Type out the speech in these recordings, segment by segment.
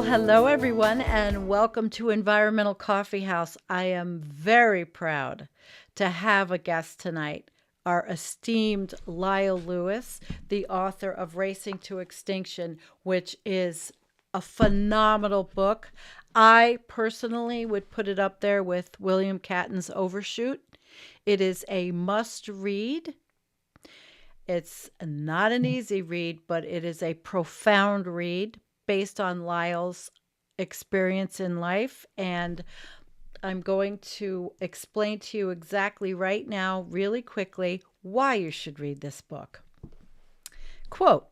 Well, hello everyone, and welcome to Environmental Coffee House. I am very proud to have a guest tonight, our esteemed Lyle Lewis, the author of Racing to Extinction, which is a phenomenal book. I personally would put it up there with William Catton's Overshoot. It is a must read. It's not an easy read, but it is a profound read based on Lyle's experience in life. And I'm going to explain to you exactly right now, really quickly, why you should read this book. Quote,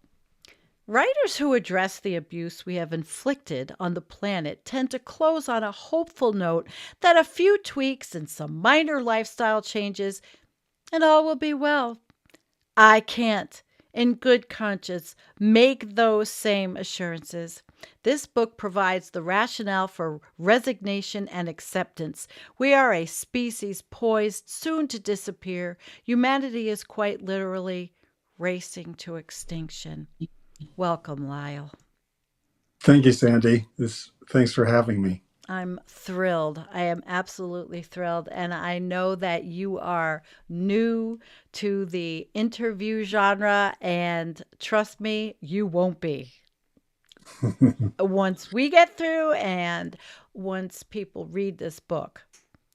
writers who address the abuse we have inflicted on the planet tend to close on a hopeful note that a few tweaks and some minor lifestyle changes and all will be well. I can't, in good conscience, make those same assurances. This book provides the rationale for resignation and acceptance. We are a species poised soon to disappear. Humanity is quite literally racing to extinction. Welcome, Lyle. Thank you, Sandy. Thanks for having me. I'm thrilled. I am absolutely thrilled. And I know that you are new to the interview genre, and trust me, you won't be. Once we get through and once people read this book.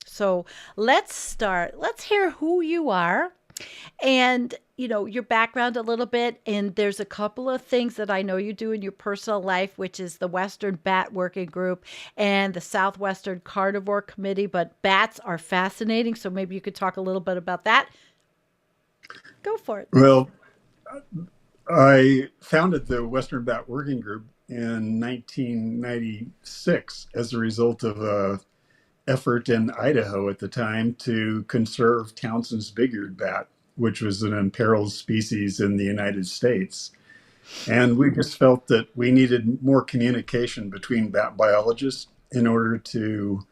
So let's start. Let's hear who you are and your background a little bit. And there's a couple of things that I know you do in your personal life, which is the Western Bat Working Group and the Southwestern Carnivore Committee. But bats are fascinating, so maybe you could talk a little bit about that. Go for it. Well, I founded the Western Bat Working Group in 1996 as a result of a effort in Idaho at the time to conserve Townsend's big-eared bat, which was an imperiled species in the United States. And we just felt that we needed more communication between bat biologists in order to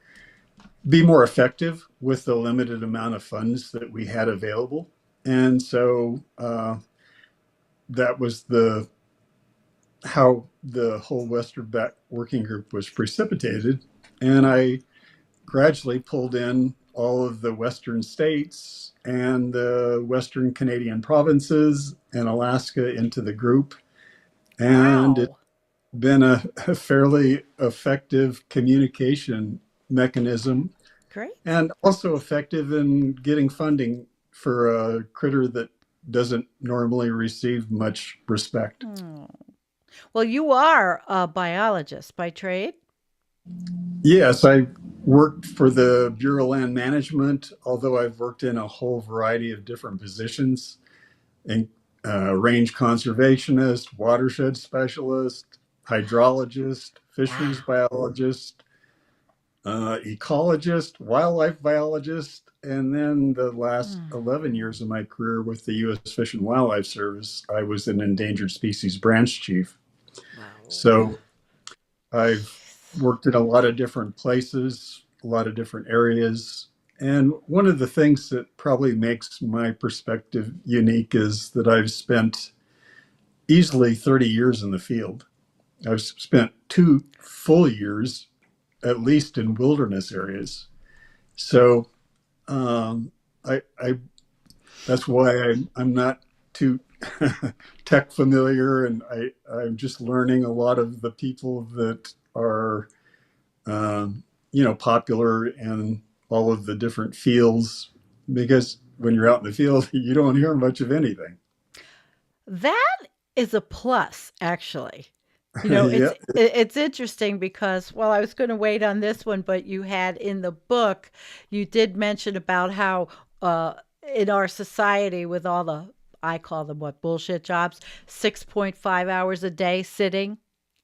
be more effective with the limited amount of funds that we had available. And so that was the how the whole Western Bat Working Group was precipitated. And I gradually pulled in all of the Western states and the Western Canadian provinces and Alaska into the group. And it's Wow. been a fairly effective communication mechanism Great. and also effective in getting funding for a critter that doesn't normally receive much respect. Hmm. Well, you are a biologist by trade. Yes, I worked for the Bureau of Land Management, although I've worked in a whole variety of different positions, and range conservationist, watershed specialist, hydrologist, fisheries Wow. biologist, ecologist, wildlife biologist, and then the last Hmm. 11 years of my career with the U.S. Fish and Wildlife Service, I was an endangered species branch chief. Wow. So I've worked in a lot of different places, a lot of different areas. And one of the things that probably makes my perspective unique is that I've spent easily 30 years in the field. I've spent 2 full years, at least in wilderness areas. So I that's why I'm not too tech familiar, and I'm just learning a lot of the people that are popular in all of the different fields, because when you're out in the field, you don't hear much of anything. That is a plus, actually. Yeah. It's interesting because, well, I was going to wait on this one, but you had in the book, you did mention about how in our society with all the, I call them what, bullshit jobs, 6.5 hours a day sitting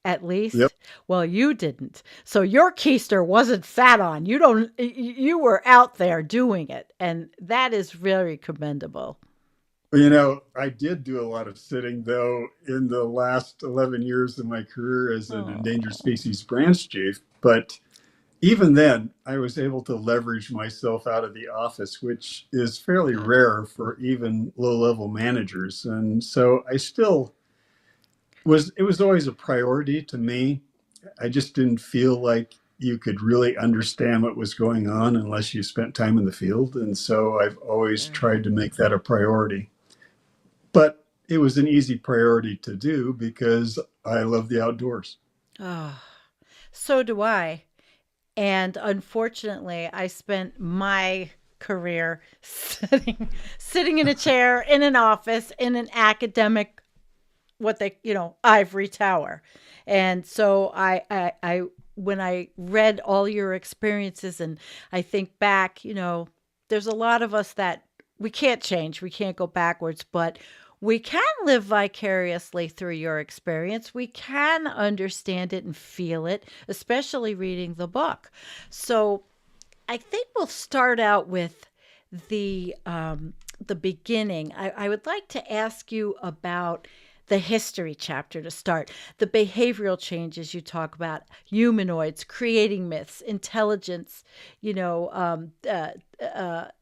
at Yep. least. Well, you didn't. So your keister wasn't sat on. You don't, you were out there doing it. And that is very commendable. I did do a lot of sitting, though, in the last 11 years of my career as an endangered Oh, species branch chief. But even then, I was able to leverage myself out of the office, which is fairly good. rare for even low level managers. And so it was always a priority to me I just didn't feel like you could really understand what was going on unless you spent time in the field. And so I've always Sure. tried to make that a priority. But it was an easy priority to do because I love the outdoors. Oh, so do I. And unfortunately, I spent my career sitting in a chair in an office in an academic what they, ivory tower. And so I when I read all your experiences and I think back, there's a lot of us that we can't change, we can't go backwards, but we can live vicariously through your experience. We can understand it and feel it, especially reading the book. So I think we'll start out with the beginning. I would like to ask you about the history chapter to start. The behavioral changes you talk about, humanoids, creating myths, intelligence,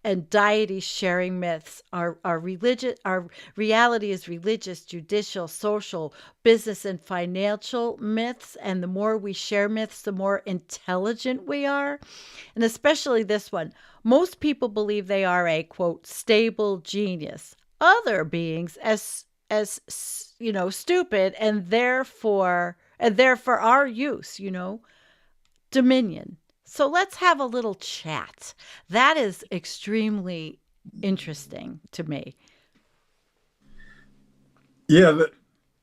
and deities sharing myths. Our religious, our reality is religious, judicial, social, business, and financial myths. And the more we share myths, the more intelligent we are. And especially this one. Most people believe they are a quote stable genius. Other beings as stupid and therefore our use, dominion. So let's have a little chat. That is extremely interesting to me. Yeah,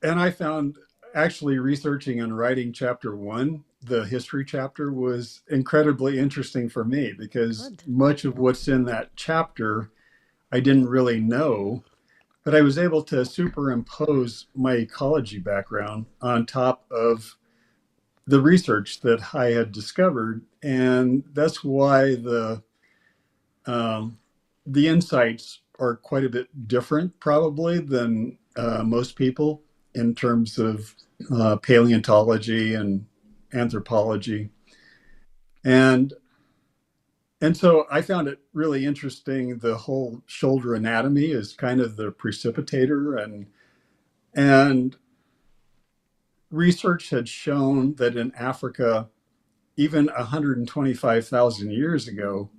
and I found actually researching and writing chapter one, the history chapter, was incredibly interesting for me because Good. much of what's in that chapter I didn't really know, but I was able to superimpose my ecology background on top of the research that I had discovered, and that's why um, the insights are quite a bit different, probably, than most people in terms of paleontology and anthropology. And and so I found it really interesting. The whole shoulder anatomy is kind of the precipitator, and research had shown that in Africa, even 125,000 years ago,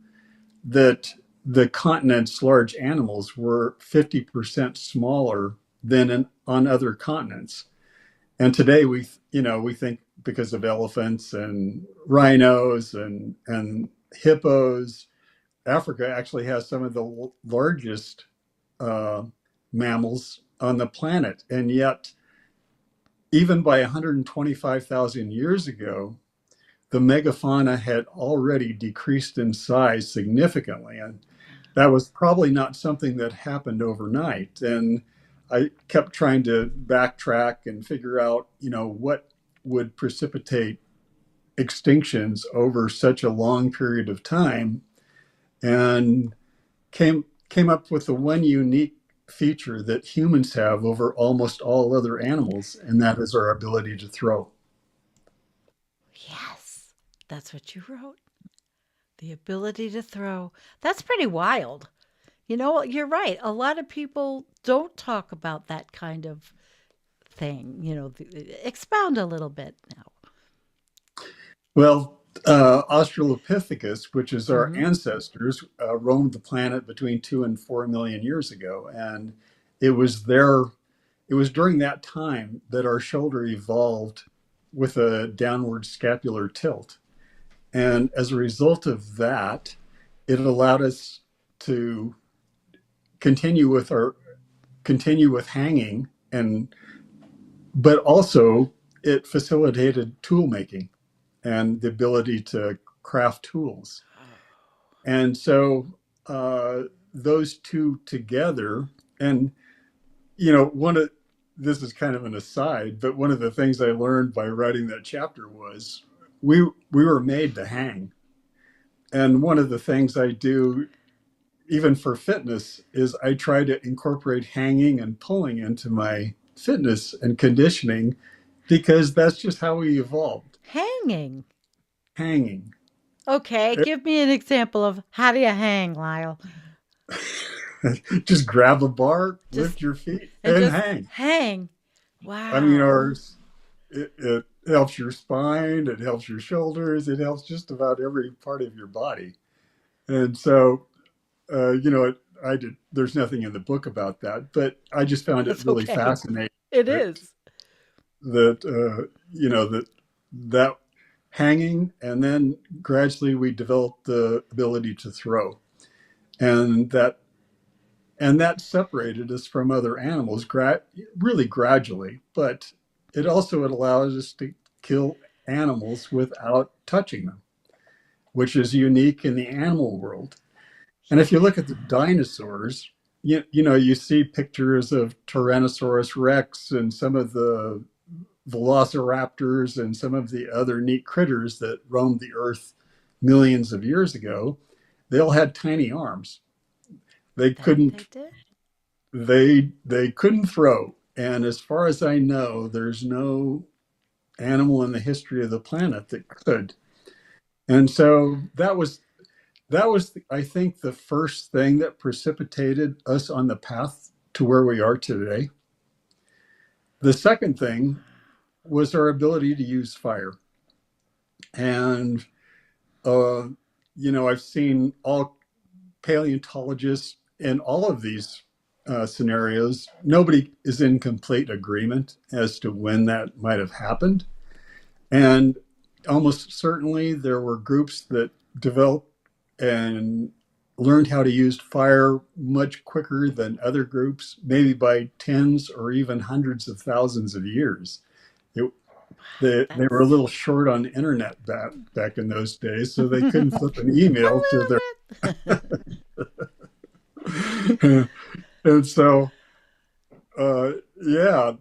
that the continent's large animals were 50% smaller than on other continents. And today we think because of elephants and rhinos and hippos, Africa actually has some of the largest uh, mammals on the planet. And yet, even by 125,000 years ago, the megafauna had already decreased in size significantly. And that was probably not something that happened overnight. And I kept trying to backtrack and figure out, what would precipitate extinctions over such a long period of time, and came up with the one unique feature that humans have over almost all other animals, and that is our ability to throw. Yes, that's what you wrote. The ability to throw. That's pretty wild. You're right. A lot of people don't talk about that kind of thing. Expound a little bit now. Well, Australopithecus, which is our Mm-hmm. ancestors, roamed the planet between 2 and 4 million years ago, and it was there. It was during that time that our shoulder evolved with a downward scapular tilt, and as a result of that, it allowed us to continue with our continue with hanging, and but also it facilitated tool making and the ability to craft tools. And so uh, those two together, and one of this is kind of an aside, but one of the things I learned by writing that chapter was we were made to hang. And one of the things I do, even for fitness, is I try to incorporate hanging and pulling into my fitness and conditioning because that's just how we evolved. Hanging. Hanging. Okay, give me an example of how do you hang, Lyle? Just grab a bar, Just lift your feet, and and just hang. hang. I mean, Wow. ours, it helps your spine, it helps your shoulders, it helps just about every part of your body. And so, you know, I did. There's nothing in the book about that, but I just found it That's really okay. fascinating It that is. you know that hanging, and then gradually we developed the ability to throw, and that separated us from other animals really gradually, but it also allows us to kill animals without touching them, which is unique in the animal world. And if you look at the dinosaurs, you know, you see pictures of Tyrannosaurus Rex and some of the velociraptors and some of the other neat critters that roamed the earth millions of years ago. They all had tiny arms. They They couldn't did. they couldn't throw. And as far as I know, there's no animal in the history of the planet that could. And so that was I think the first thing that precipitated us on the path to where we are today. The second thing was our ability to use fire. And uh, you know, I've seen all paleontologists in all of these scenarios. Nobody is in complete agreement as to when that might have happened. And almost certainly there were groups that developed and learned how to use fire much quicker than other groups, maybe by tens or even hundreds of thousands of years. It, they were a That's little short on internet back in those days, so they couldn't a flip an email to their. little bit. And so, uh, yeah,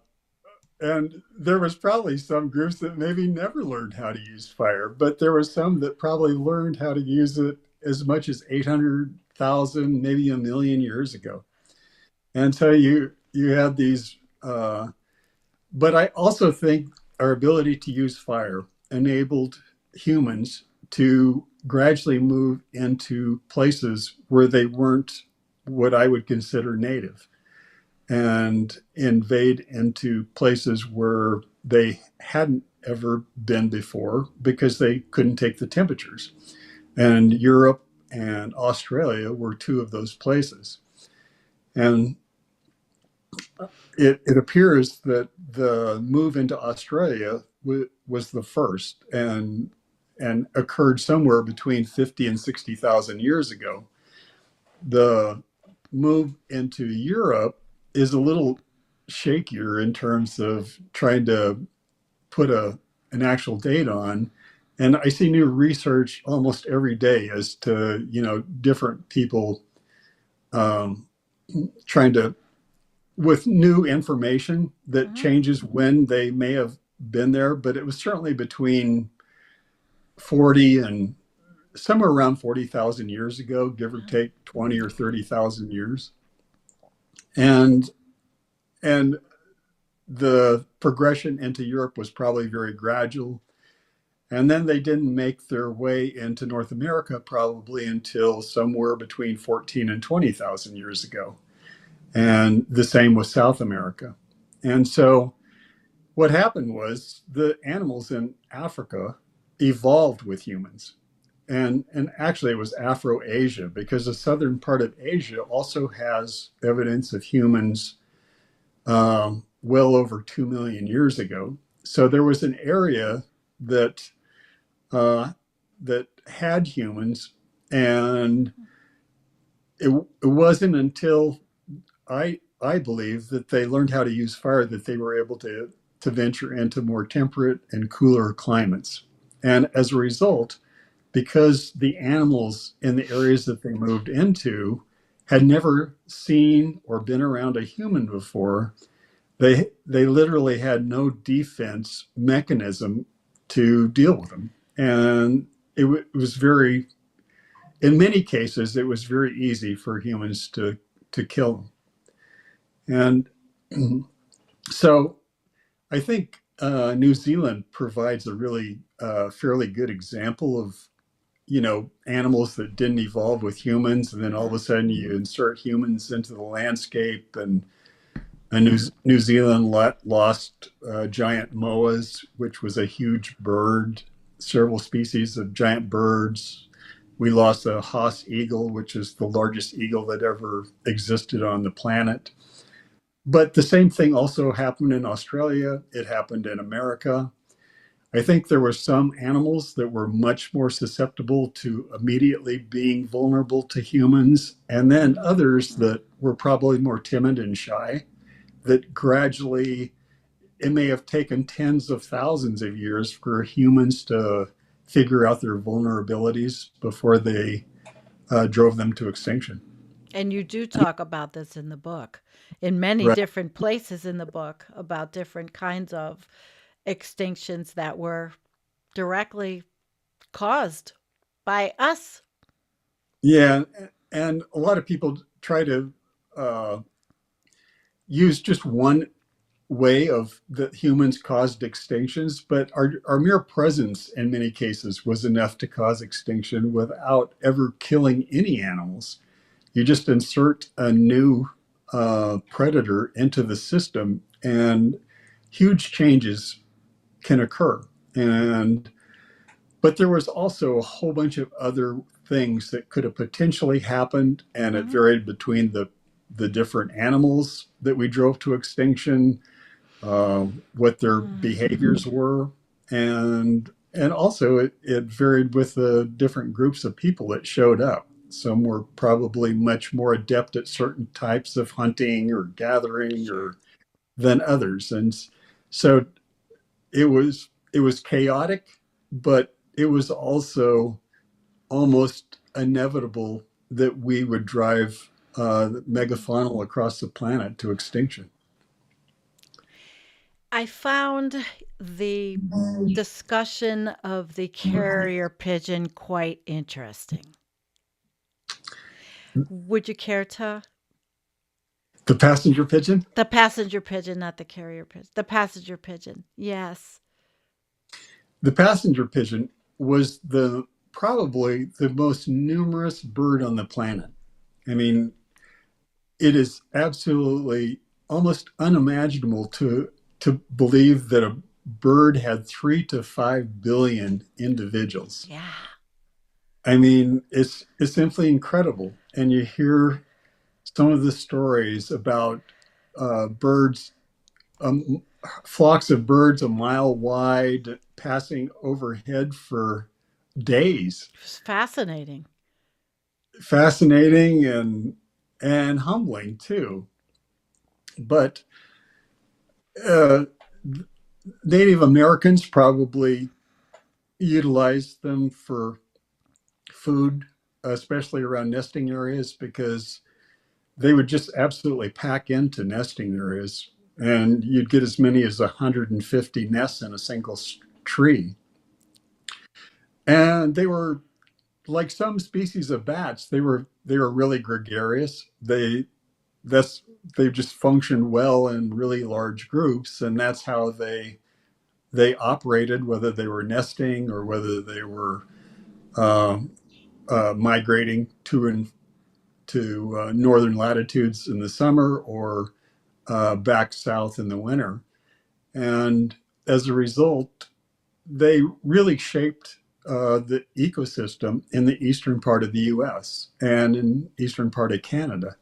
and there was probably some groups that maybe never learned how to use fire, but there were some that probably learned how to use it as much as 800,000, maybe a million years ago. And so you had these, but I also think our ability to use fire enabled humans to gradually move into places where they weren't what I would consider native, and invade into places where they hadn't ever been before because they couldn't take the temperatures. And Europe and Australia were two of those places. And it appears that the move into Australia was the first, and occurred somewhere between 50 and 60,000 years ago. The move into Europe is a little shakier in terms of trying to put an actual date on. And I see new research almost every day as to, you know, different people um, trying to, with new information that Mhm. changes when they may have been there. But it was certainly between 40 and somewhere around 40,000 years ago, give or take 20 or 30,000 years. And and the progression into Europe was probably very gradual. And then they didn't make their way into North America probably until somewhere between 14 and 20,000 years ago. And the same with South America. And so what happened was the animals in Africa evolved with humans. And actually, it was Afro-Asia, because the southern part of Asia also has evidence of humans well over 2 million years ago. So there was an area that uh, that had humans, and it wasn't until I believe that they learned how to use fire that they were able to venture into more temperate and cooler climates. And as a result, because the animals in the areas that they moved into had never seen or been around a human before, they literally had no defense mechanism to deal with them. And it was very, in many cases, it was very easy for humans to kill them. And so I think New Zealand provides a really fairly good example of, you know, animals that didn't evolve with humans, and then all of a sudden you insert humans into the landscape, and And New Zealand lost giant moas, which was a huge bird, several species of giant birds. We lost a Haas eagle, which is the largest eagle that ever existed on the planet. But the same thing also happened in Australia. It happened in America. I think there were some animals that were much more susceptible to immediately being vulnerable to humans, and then others that were probably more timid and shy, that gradually, it may have taken tens of thousands of years for humans to figure out their vulnerabilities before they drove them to extinction. And you do talk about this in the book, in many Right. different places in the book, about different kinds of extinctions that were directly caused by us. Yeah. And a lot of people try to uh, use just one way of that humans caused extinctions, but our mere presence in many cases was enough to cause extinction without ever killing any animals. You just insert a new predator into the system, and huge changes can occur. And but there was also a whole bunch of other things that could have potentially happened, and it Hmm. varied between the different animals that we drove to extinction, what their behaviors were, and also it varied with the different groups of people that showed up. Some were probably much more adept at certain types of hunting or gathering Sure. or than others, and so it was chaotic, but it was also almost inevitable that we would drive megafaunal across the planet to extinction. I found the discussion of the carrier pigeon quite interesting. Would you care to? The passenger pigeon? The passenger pigeon, not the carrier pigeon. The passenger pigeon. Yes. The passenger pigeon was the probably the most numerous bird on the planet. I mean, it is absolutely almost unimaginable to believe that a bird had 3 to 5 billion individuals. Yeah. I mean, it's simply incredible. And you hear some of the stories about birds, um, flocks of birds a mile wide passing overhead for days. It was fascinating. Fascinating and humbling too. But uh, Native Americans probably utilized them for food, especially around nesting areas, because they would just absolutely pack into nesting areas, and you'd get as many as 150 nests in a single tree. And they were like some species of bats. They were really gregarious. That's they just functioned well in really large groups, and that's how they operated, whether they were nesting or whether they were uh, migrating to northern latitudes in the summer or back south in the winter. And as a result, they really shaped the ecosystem in the eastern part of the U.S. and in eastern part of Canada.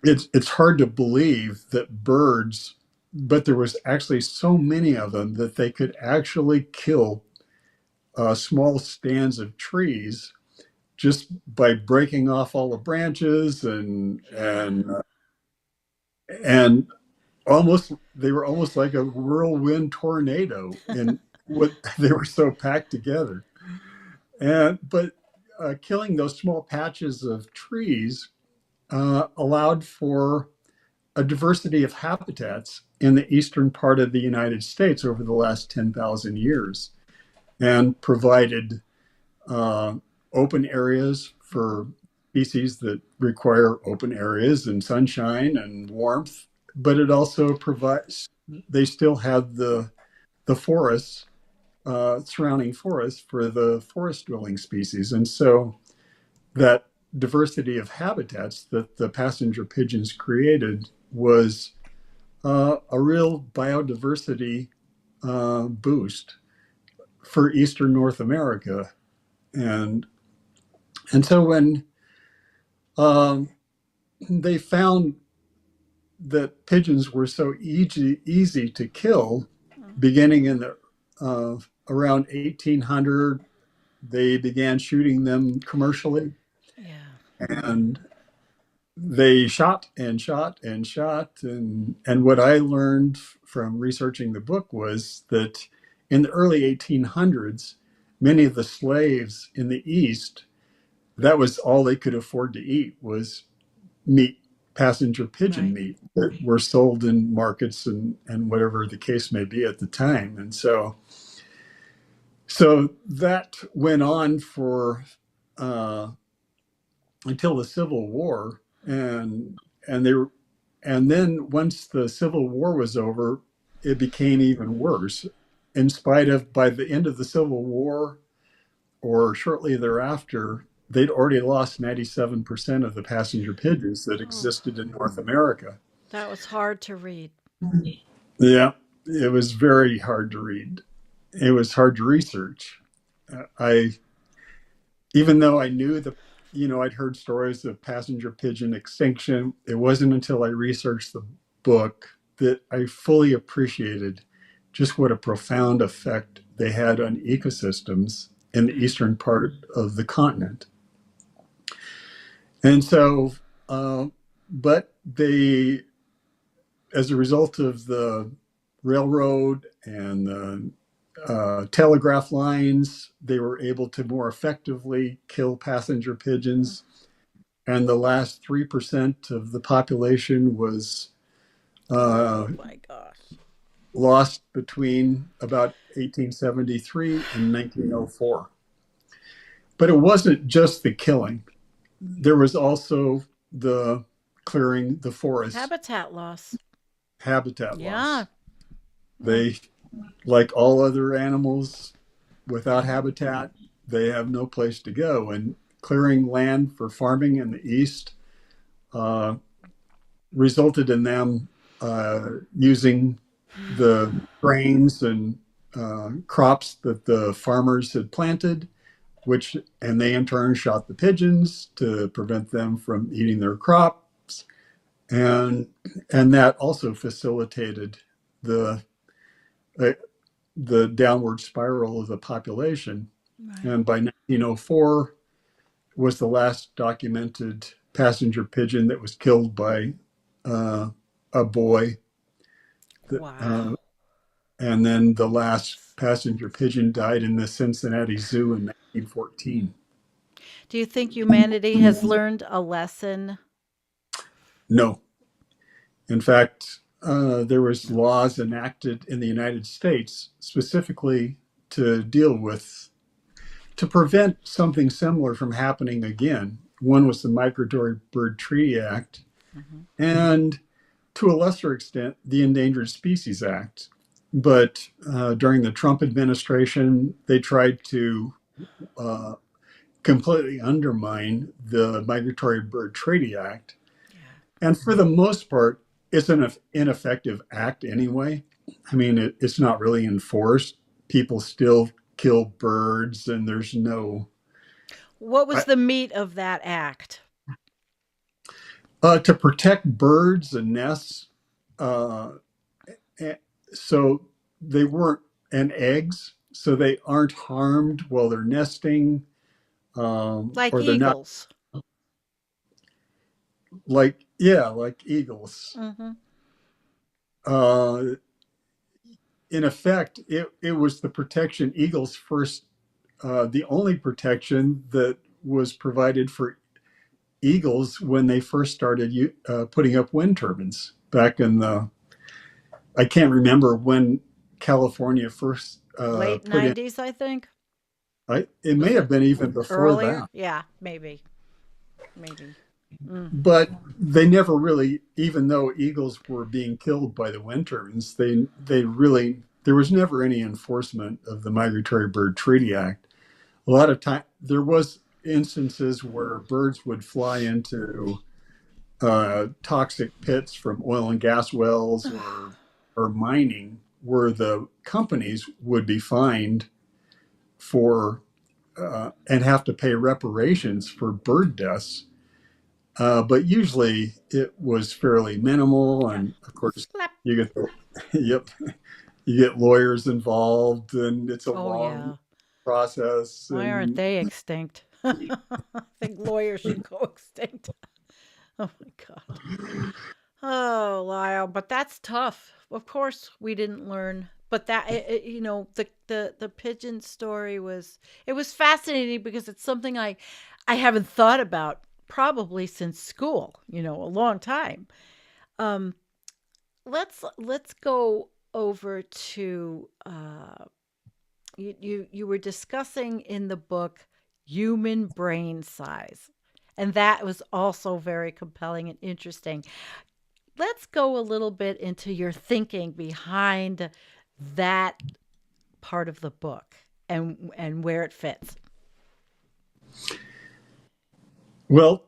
It's hard to believe that birds, but there was actually so many of them that they could actually kill small stands of trees just by breaking off all the branches Yeah. and almost they were almost like a whirlwind tornado, and what they were so packed together. And but killing those small patches of trees allowed for a diversity of habitats in the eastern part of the United States over the last 10,000 years, and provided uh, open areas for species that require open areas and sunshine and warmth. But it also provides, they still have the forests, surrounding forests for the forest dwelling species. And so that diversity of habitats that the passenger pigeons created was a real biodiversity boost for eastern North America. And and so when um, they found that pigeons were so easy to kill, beginning in the around 1800, they began shooting them commercially, Yeah. and they shot and shot and shot. And what I learned from researching the book was that in the early 1800s, many of the slaves in the East, that was all they could afford to eat was meat, passenger pigeon Right. meat that were sold in markets and whatever the case may be at the time. And so that went on for uh, until the Civil War, and they were, and then once the Civil War was over, it became even worse. In spite of by the end of the Civil War or shortly thereafter, they'd already lost 97% of the passenger pigeons that Oh, existed in North America. that was hard to read. Yeah, it was very hard to read. It was hard to research. I even though I knew I'd heard stories of passenger pigeon extinction, it wasn't until I researched the book that I fully appreciated just what a profound effect they had on ecosystems in the eastern part of the continent. And so, uh, but they, as a result of the railroad and the telegraph lines, they were able to more effectively kill passenger pigeons. And the last 3% of the population was uh, Oh my gosh. lost between about 1873 and 1904. But it wasn't just the killing, there was also the clearing the forests, Habitat loss. habitat Yeah. loss. They, like all other animals, without habitat, they have no place to go. And clearing land for farming in the east uh, resulted in them using the grains and crops that the farmers had planted, which and they in turn shot the pigeons to prevent them from eating their crops, and and that also facilitated the uh, the downward spiral of the population. Right. And by 1904 was the last documented passenger pigeon that was killed by uh, a boy. Wow. And then the last passenger pigeon died in the Cincinnati Zoo in 1914. Do you think humanity has learned a lesson? No, in fact, there was No. laws enacted in the United States specifically to deal with to prevent something similar from happening again. One was the Migratory Bird Treaty Act, Mhm. and to a lesser extent, the Endangered Species Act. But during the Trump administration, they tried to uh, completely undermine the Migratory Bird Treaty Act. Yeah. And for the most part, it's an ineffective act anyway. I mean, it's not really enforced. People still kill birds, and there's no. What was I, the meat of that act? to protect birds and nests, uh, so they weren't, and eggs, so they aren't harmed while they're nesting, Like or they're not eagles. like, yeah, like eagles. Hmm. Uh, in effect, it was the protection eagles first, the only protection that was provided for eagles when they first started putting up wind turbines back in the, I can't remember when California first Late put in. 90s, I think. It may Was have it been even before earlier? that, Yeah, maybe. Maybe. Mm. but they never really, even though eagles were being killed by the wind turbines, they really there was never any enforcement of the Migratory Bird Treaty Act. A lot of time there was instances where birds would fly into toxic pits from oil and gas wells or mining, where the companies would be fined for and have to pay reparations for bird deaths. But usually it was fairly minimal, Yeah. and of course Slap. you get the, yep, you get lawyers involved, and it's a Oh, long yeah. process. Why aren't And they extinct? I think lawyers should go extinct. Oh my God. Oh, Lyle, but that's tough. Of course, we didn't learn, but the pigeon story was it was fascinating because it's something I haven't thought about probably since school. A long time. Um, let's go over to you were discussing in the book human brain size, and that was also very compelling and interesting. Let's go a little bit into your thinking behind that part of the book and where it fits. well,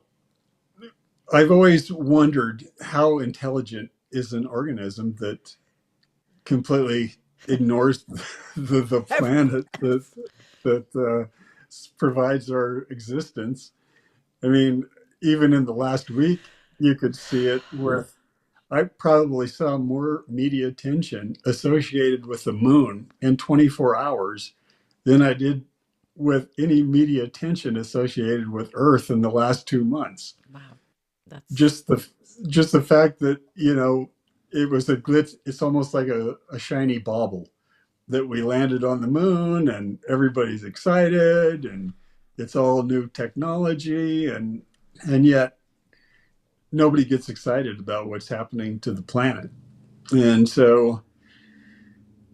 I've always wondered how intelligent is an organism that completely ignores the planet that provides our existence. I mean, even in the last week, you could see it with. I probably saw more media attention associated with the moon in 24 hours than I did with any media attention associated with Earth in the last 2 months. Wow, that's Just the just the fact that it was a glitz. It's almost like a shiny bauble that we landed on the moon, and everybody's excited, and it's all new technology, and yet nobody gets excited about what's happening to the planet. And so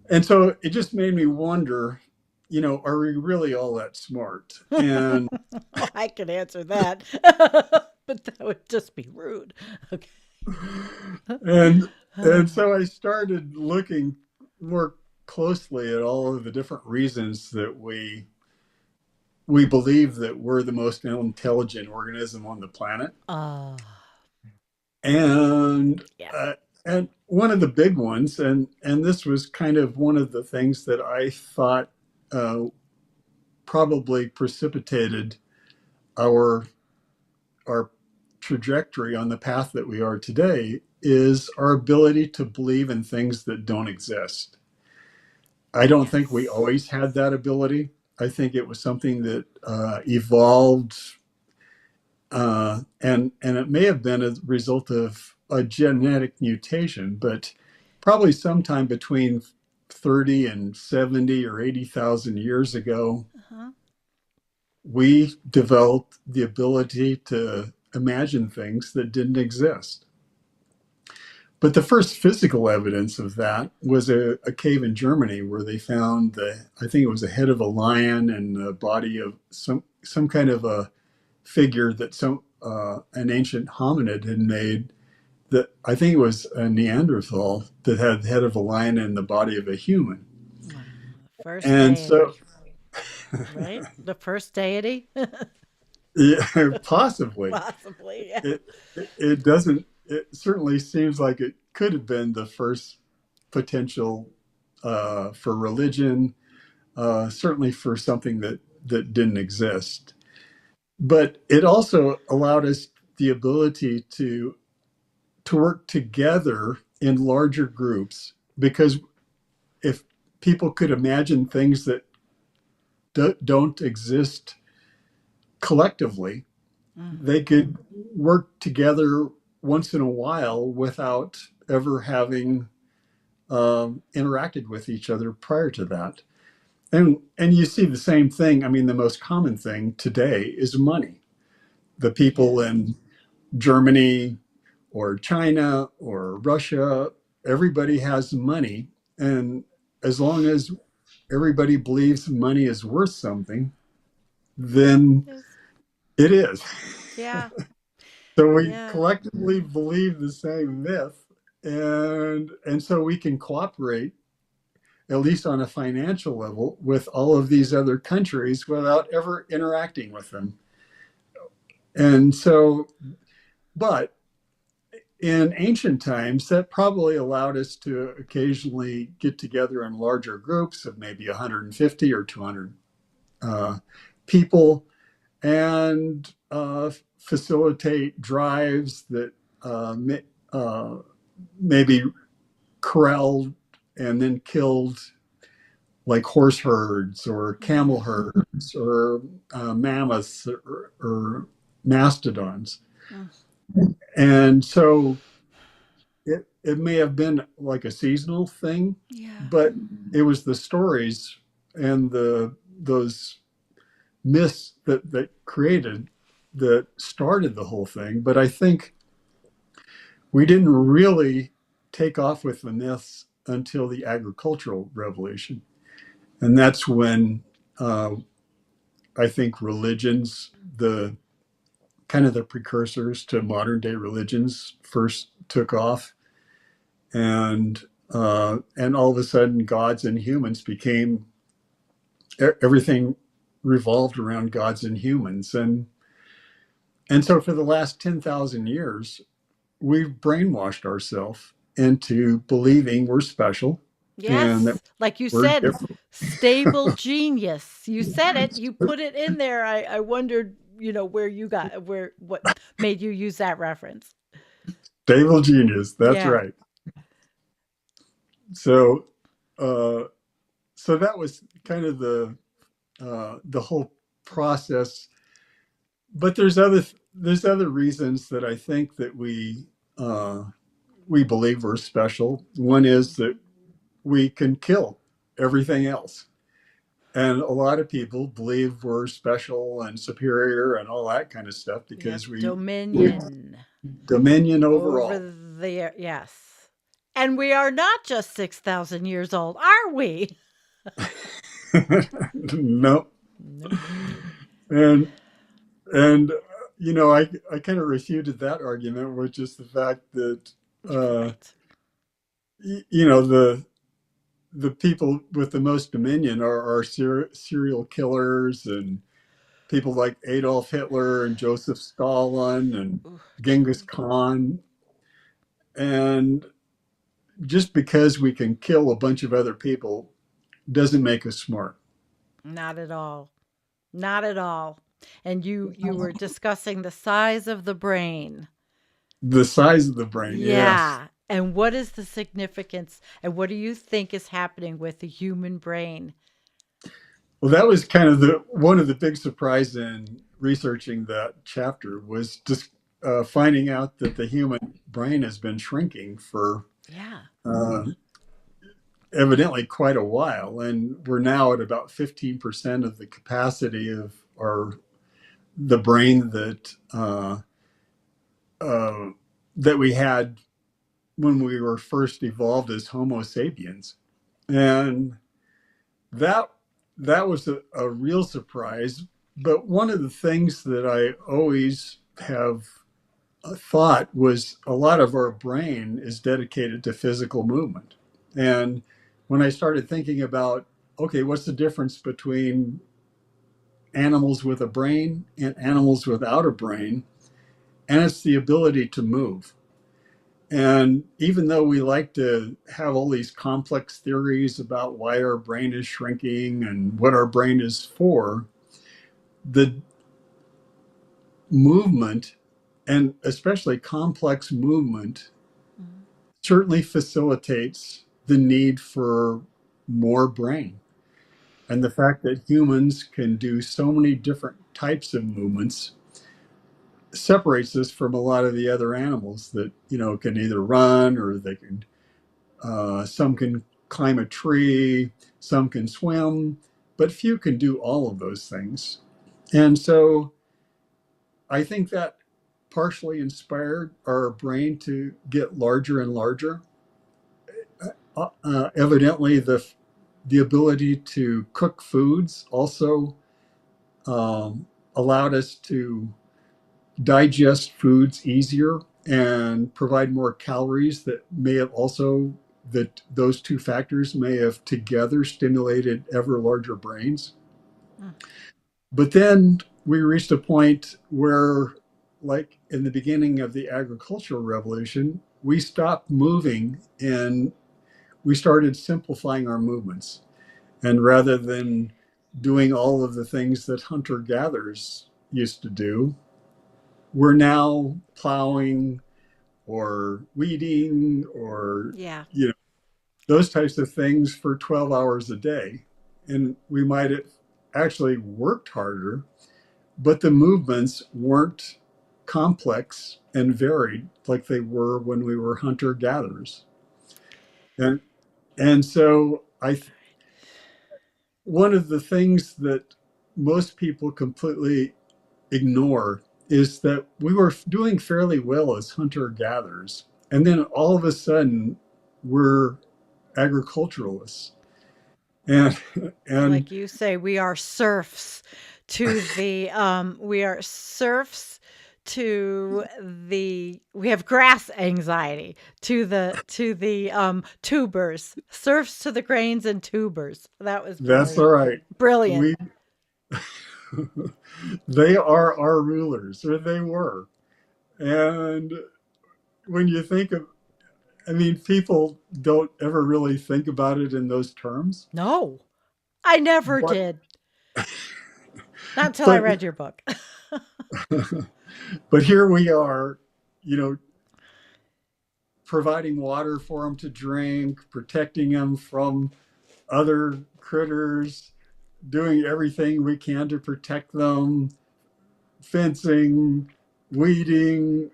it just made me wonder, are we really all that smart? And oh, I can answer that, but that would just be rude. Okay. and and so I started looking more closely at all of the different reasons that we believe that we're the most intelligent organism on the planet. uh, And yeah. and one of the big ones, and this was kind of one of the things that I thought uh, probably precipitated our our trajectory on the path that we are today, is our ability to believe in things that don't exist. I don't think we Yes. always had that ability. I think it was something that evolved, and it may have been a result of a genetic mutation, but probably sometime between 30 and 70 or 80,000 years ago, Uh-huh. we developed the ability to imagine things that didn't exist. But the first physical evidence of that was a cave in Germany where they found I think it was a head of a lion and the body of some kind of a figure that an ancient hominid had made. That I think it was a Neanderthal that had the head of a lion and the body of a human. Wow. First And so, deity, right? The first deity? yeah, possibly Possibly, yeah. it doesn't. It certainly seems like it could have been the first potential for religion, certainly for something that didn't exist. But it also allowed us the ability to work together in larger groups, because if people could imagine things that don't exist collectively, Mm. they could work together once in a while without ever having interacted with each other prior to that. And you see the same thing. I mean, the most common thing today is money. The people Yes. in Germany or China or Russia, everybody has money. And as long as everybody believes money is worth something, then Yes. it is. Yeah. So we Yeah. collectively believe the same myth, and so we can cooperate, at least on a financial level, with all of these other countries without ever interacting with them. And so, but in ancient times, that probably allowed us to occasionally get together in larger groups of maybe 150 or 200 people and facilitate drives that uh, maybe corralled and then killed like horse herds or camel herds or mammoths or mastodons. Mm. And so it may have been like a seasonal thing, Yeah. but it was the stories and those myths that created that started the whole thing. But I think we didn't really take off with the myths until the agricultural revolution. And that's when uh, I think religions, the kind of the precursors to modern day religions, first took off, and all of a sudden, gods and humans became everything revolved around gods and humans, and so for the last 10,000 years, we've brainwashed ourselves into believing we're special and that Yes. Like you we're said, different. stable genius. You said it. You put it in there. I wondered, where you got what made you use that reference. Stable genius. That's Yeah. right. So, uh, so that was kind of the whole process. But there's other reasons that I think that we believe we're special. One is that we can kill everything else, and a lot of people believe we're special and superior and all that kind of stuff Yep. because we Dominion dominion over over all. the yes. And we are not just 6,000 years old, are we? No, Nope. and and I kind of refuted that argument with just the fact that uh, Right. the people with the most dominion are serial killers and people like Adolf Hitler and Joseph Stalin and Ooh, Genghis Khan. And just because we can kill a bunch of other people doesn't make us smart. not at all. Not at all. And you were discussing the size of the brain. The size of the brain, yes. Yeah. And what is the significance and what do you think is happening with the human brain? Well, that was kind of the one of the big surprises in researching that chapter was just finding out that the human brain has been shrinking for Yeah. uh, evidently quite a while, and we're now at about 15% of the capacity of our the brain uh, that we had when we were first evolved as Homo sapiens, and that that was a real surprise. But one of the things that I always have thought was a lot of our brain is dedicated to physical movement. And when I started thinking about, okay, what's the difference between animals with a brain and animals without a brain? And it's the ability to move. And even though we like to have all these complex theories about why our brain is shrinking and what our brain is for, the movement, and especially complex movement, Mhm. certainly facilitates the need for more brain. And the fact that humans can do so many different types of movements separates us from a lot of the other animals that, can either run or they can, some can climb a tree, some can swim, but few can do all of those things. And so I think that partially inspired our brain to get larger and larger. Evidently, the ability to cook foods also um, allowed us to digest foods easier and provide more calories. That may have also that those two factors may have together stimulated ever larger brains. Mm. But then we reached a point where like in the beginning of the agricultural revolution, we stopped moving and we started simplifying our movements. And rather than doing all of the things that hunter gatherers used to do, we're now plowing or weeding or, Yeah. you know, those types of things for 12 hours a day. And we might have actually worked harder, but the movements weren't complex and varied like they were when we were hunter gatherers. And so one of the things that most people completely ignore is that we were doing fairly well as hunter gatherers. And then all of a sudden, we're agriculturalists. And, and Like you say, we are serfs to the we are serfs to the we have grass anxiety to the tubers, serfs to the grains and tubers. That was that's all brilliant. right. Brilliant. We, they are our rulers, or they were. And when you think of, I mean, people don't ever really think about it in those terms, No, I never but, did. Not until I but, read your book. but here we are, you know, providing water for them to drink, protecting them from other critters, doing everything we can to protect them, fencing, weeding.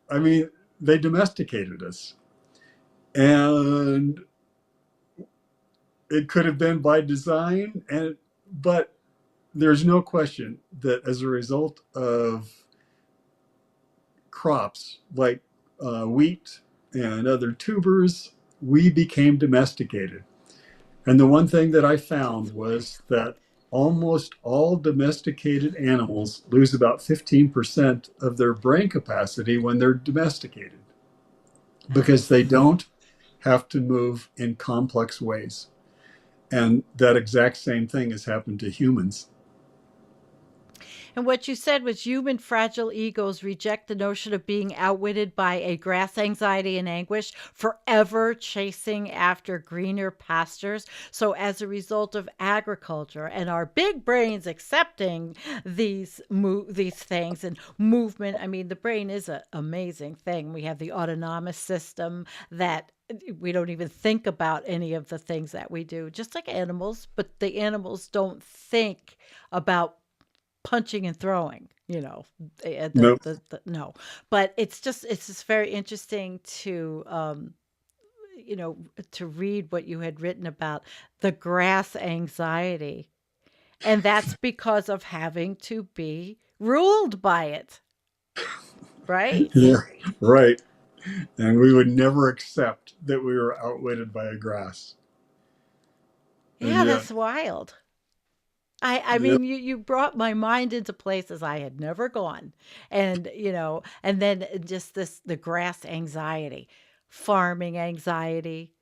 I mean, they domesticated us. And it could have been by design, but there's no question that as a result of crops like wheat and other tubers, we became domesticated. And the one thing that I found was that almost all domesticated animals lose about 15% of their brain capacity when they're domesticated because they don't have to move in complex ways. And that exact same thing has happened to humans. And what you said was human fragile egos reject the notion of being outwitted by a grass anxiety and anguish, forever chasing after greener pastures. So, as a result of agriculture and our big brains accepting these things and movement, I mean, the brain is an amazing thing. We have the autonomous system that we don't even think about any of the things that we do, just like animals, but the animals don't think about punching and throwing, Nope. no. But it's just very interesting to read what you had written about the grass anxiety. And that's because of having to be ruled by it, right? Yeah, right. And we would never accept that we were outwitted by a grass. And Yeah, yet, that's wild. I yep, mean, you brought my mind into places I had never gone. And, and then just the grass anxiety, farming anxiety,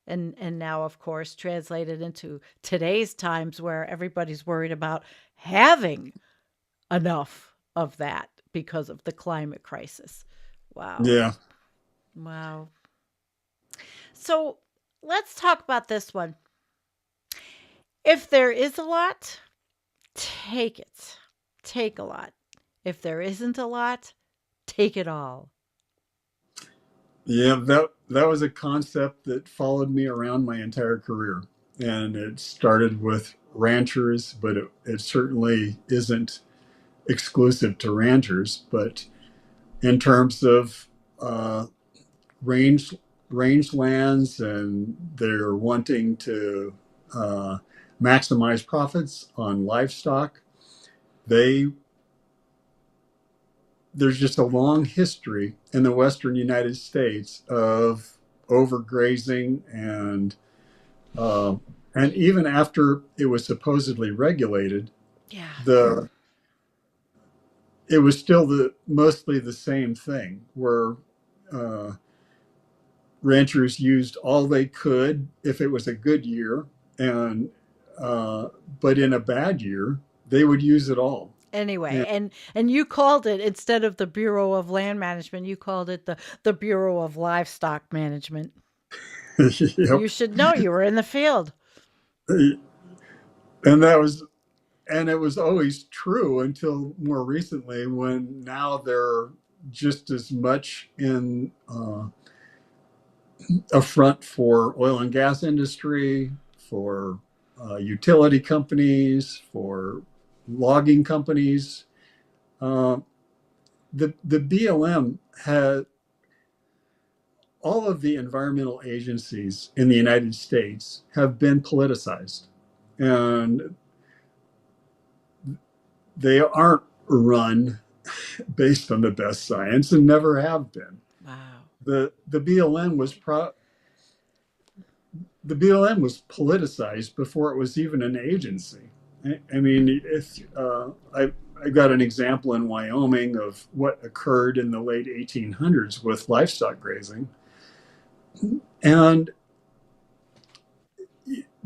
and now of course translated into today's times where everybody's worried about having enough of that because of the climate crisis. Wow. yeah, Wow. So, let's talk about this one. If there is a lot, take it. Take a lot. If there isn't a lot, take it all. yeah. That was a concept that followed me around my entire career, and it started with ranchers, but it certainly isn't exclusive to ranchers. But in terms of uh, range rangelands, and they're wanting to uh, maximize profits on livestock. They There's just a long history in the Western United States of overgrazing, uh, and even after it was supposedly regulated, Yeah. the it was still the mostly the same thing where uh, ranchers used all they could if it was a good year, and uh, but in a bad year they would use it all. Anyway, Yeah. and you called it, instead of the Bureau of Land Management, you called it the Bureau of Livestock Management. Yep. You should know, you were in the field. And that was, and it was always true until more recently, when now they're just as much in a front for oil and gas industry, for utility companies, for logging companies. Uh, the BLM had all of the environmental agencies in the United States have been politicized, and they aren't run based on the best science and never have been. Wow. The BLM was the BLM was politicized before it was even an agency. I mean, if I got an example in Wyoming of what occurred in the late 1800s with livestock grazing, and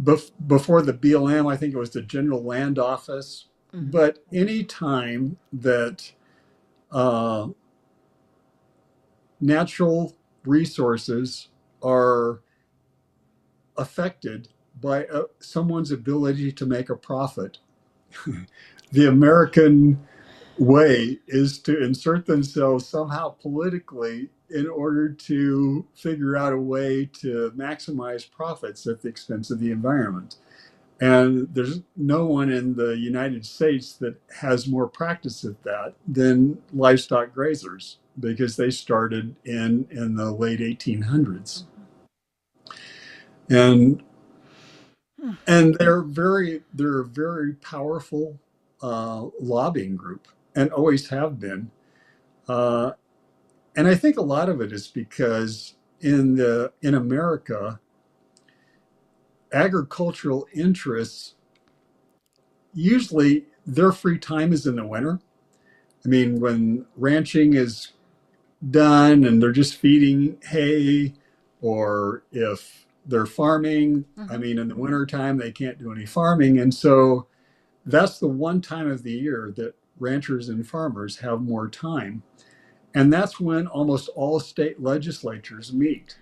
before the BLM, I think it was the General Land Office. Hmm. But any time that uh, natural resources are affected by someone's ability to make a profit, the American way is to insert themselves somehow politically in order to figure out a way to maximize profits at the expense of the environment. And there's no one in the United States that has more practice at that than livestock grazers, because they started in the late 1800s. And and they're a very powerful lobbying group, and always have been. Uh, and I think a lot of it is because in America, agricultural interests, usually their free time is in the winter. I mean, when ranching is done and they're just feeding hay, or if they're farming, I Hmm. mean, in the wintertime, they can't do any farming. And so that's the one time of the year that ranchers and farmers have more time. And that's when almost all state legislatures meet.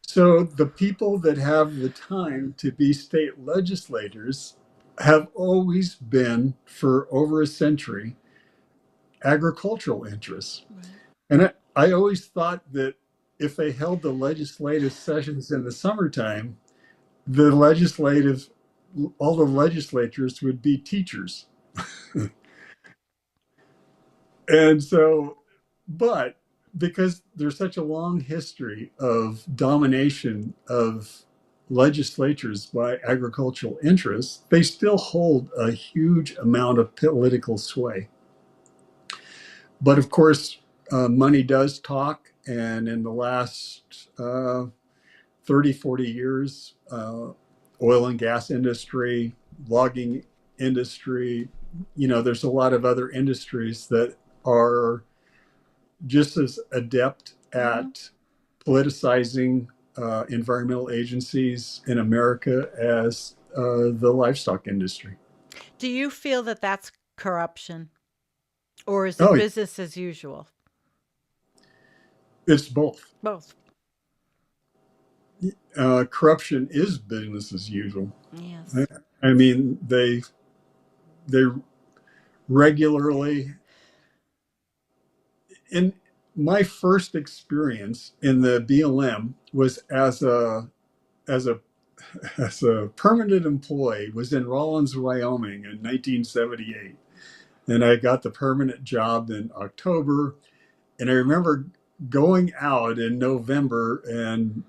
So the people that have the time to be state legislators have always been, for over a century, agricultural interests. Right. And I always thought that if they held the legislative sessions in the summertime, the legislative, all the legislatures would be teachers. And so, but because there's such a long history of domination of legislatures by agricultural interests, they still hold a huge amount of political sway. But of course, money does talk. And in the last 30, 40 years, oil and gas industry, logging industry, there's a lot of other industries that are just as adept Hmm. at politicizing environmental agencies in America as the livestock industry. Do you feel that that's corruption, or is it Oh, business as usual? it's both. Both. Corruption is business as usual. I, Yes. I mean, they regularly, in my first experience in the BLM was as a as a permanent employee, was in Rawlins, Wyoming in 1978. And I got the permanent job in October. And I remember going out in November, and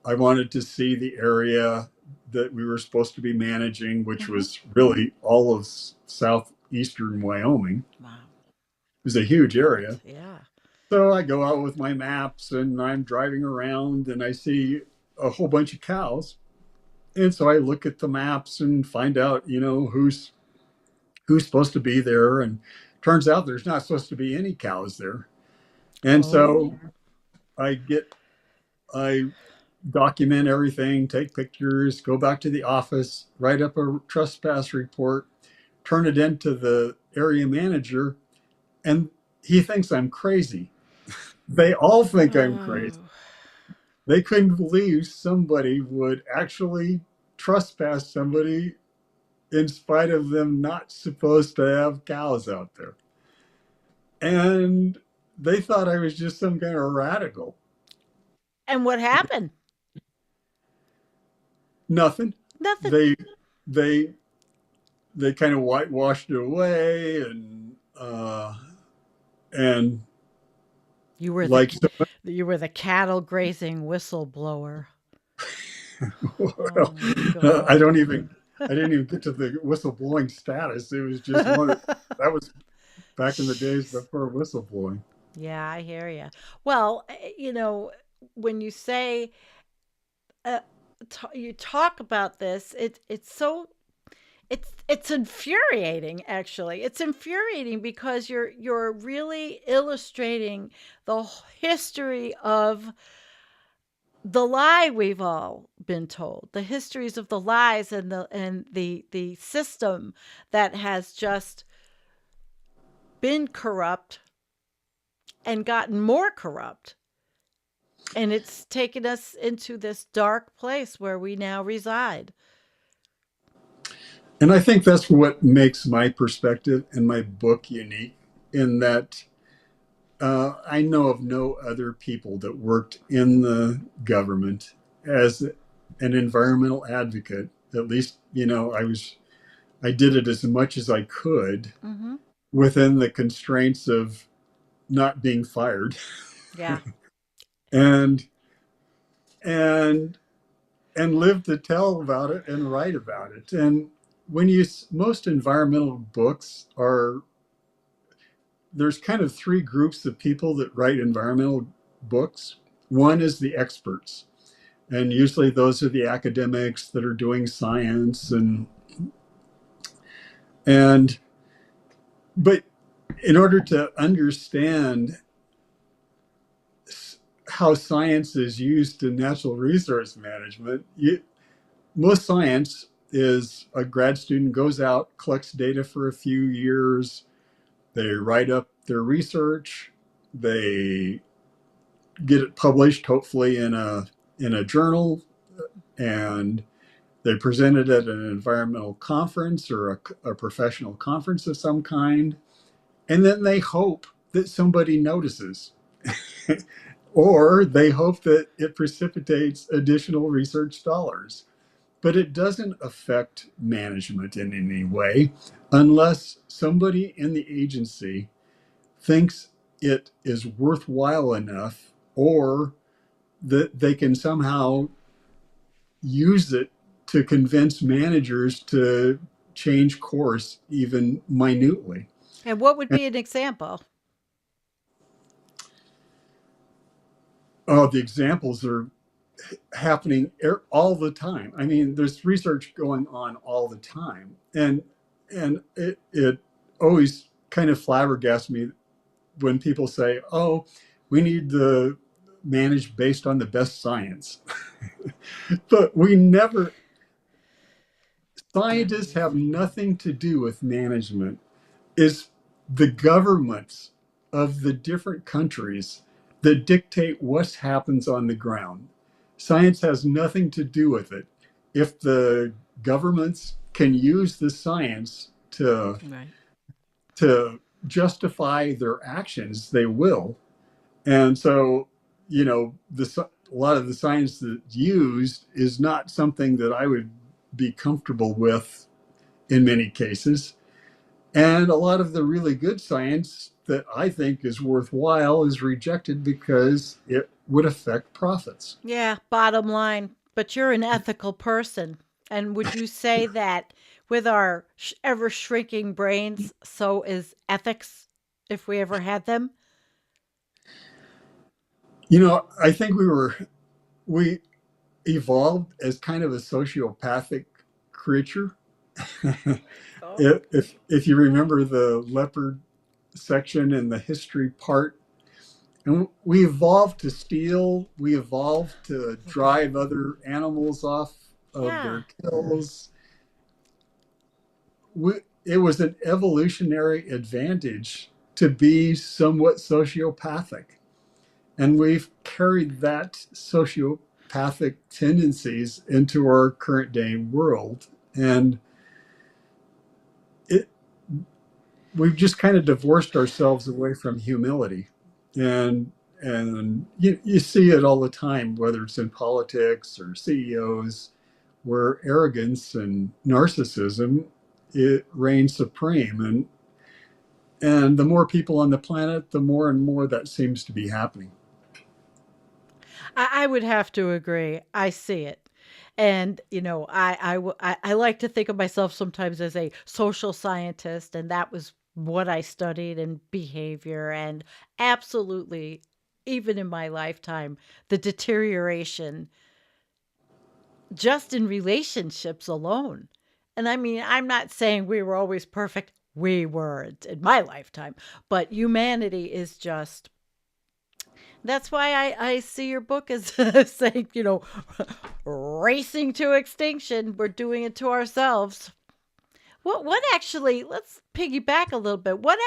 I wanted to see the area that we were supposed to be managing, which Hmm. was really all of southeastern Wyoming. Wow. It was a huge Vast. area. Yeah. So I go out with my maps and I'm driving around and I see a whole bunch of cows. And so I look at the maps and find out, who's supposed to be there. And turns out there's not supposed to be any cows there. And Oh. so I get, I document everything, take pictures, go back to the office, write up a trespass report, turn it into the area manager, and he thinks I'm crazy. They all think I'm crazy. Oh. They couldn't believe somebody would actually trespass somebody in spite of them not supposed to have cows out there. And they thought I was just some kind of radical. And what happened? Nothing. Nothing. They they they kind of whitewashed it away, and You were the like so, you were the cattle grazing whistleblower. Oh well, my god. I didn't even get to the whistleblowing status. It was just one that was back in the days before whistleblowing. Yeah, I hear you. Well, when you say uh, you talk about this, it's so it's infuriating. Actually, it's infuriating because you're really illustrating the history of the lie we've all been told, the histories of the lies and the system that has just been corrupt and gotten more corrupt. And it's taken us into this dark place where we now reside. And I think that's what makes my perspective and my book unique, in that I know of no other people that worked in the government as an environmental advocate. At least, I did it as much as I could Hmm. within the constraints of not being fired, Yeah. and and and live to tell about it and write about it. And when you most environmental books are, there's kind of three groups of people that write environmental books. One is the experts, and usually those are the academics that are doing science, and but in order to understand how science is used in natural resource management, most science is a grad student goes out, collects data for a few years, they write up their research, they get it published, hopefully in a journal, and they present it at an environmental conference or a professional conference of some kind, and then they hope that somebody notices. Or they hope that it precipitates additional research dollars. But it doesn't affect management in any way unless somebody in the agency thinks it is worthwhile enough, or that they can somehow use it to convince managers to change course even minutely. And what would And, be an example? oh, the examples are happening all the time. I mean, there's research going on all the time, and it always kind of flabbergasts me when people say, "Oh, we need to manage based on the best science," but we never. Scientists have nothing to do with management. Is the governments of the different countries that dictate what happens on the ground. Science has nothing to do with it. If the governments can use the science Right. to justify their actions, they will. And so, a lot of the science that's used is not something that I would be comfortable with in many cases. And a lot of the really good science that I think is worthwhile is rejected because it would affect profits. Yeah, bottom line. But you're an ethical person. And would you say that with our ever shrinking brains, so is ethics if we ever had them? I think we evolved as kind of a sociopathic creature. Oh. If you remember the leopard section and the history part, and we evolved to steal, we evolved to drive other animals off of Yeah. their kills. it was an evolutionary advantage to be somewhat sociopathic. And we've carried that sociopathic tendencies into our current day world. And it, we've just kind of divorced ourselves away from humility. And you see it all the time, whether it's in politics or CEOs, where arrogance and narcissism it reigns supreme. And the more people on the planet, the more and more that seems to be happening. I would have to agree. I see it. And, I like to think of myself sometimes as a social scientist, and that was what I studied in behavior. And absolutely, even in my lifetime, the deterioration just in relationships alone. And I mean, I'm not saying we were always perfect. We weren't in my lifetime, but humanity is just that's why I see your book as saying, racing to extinction. We're doing it to ourselves. What actually, let's piggyback a little bit. What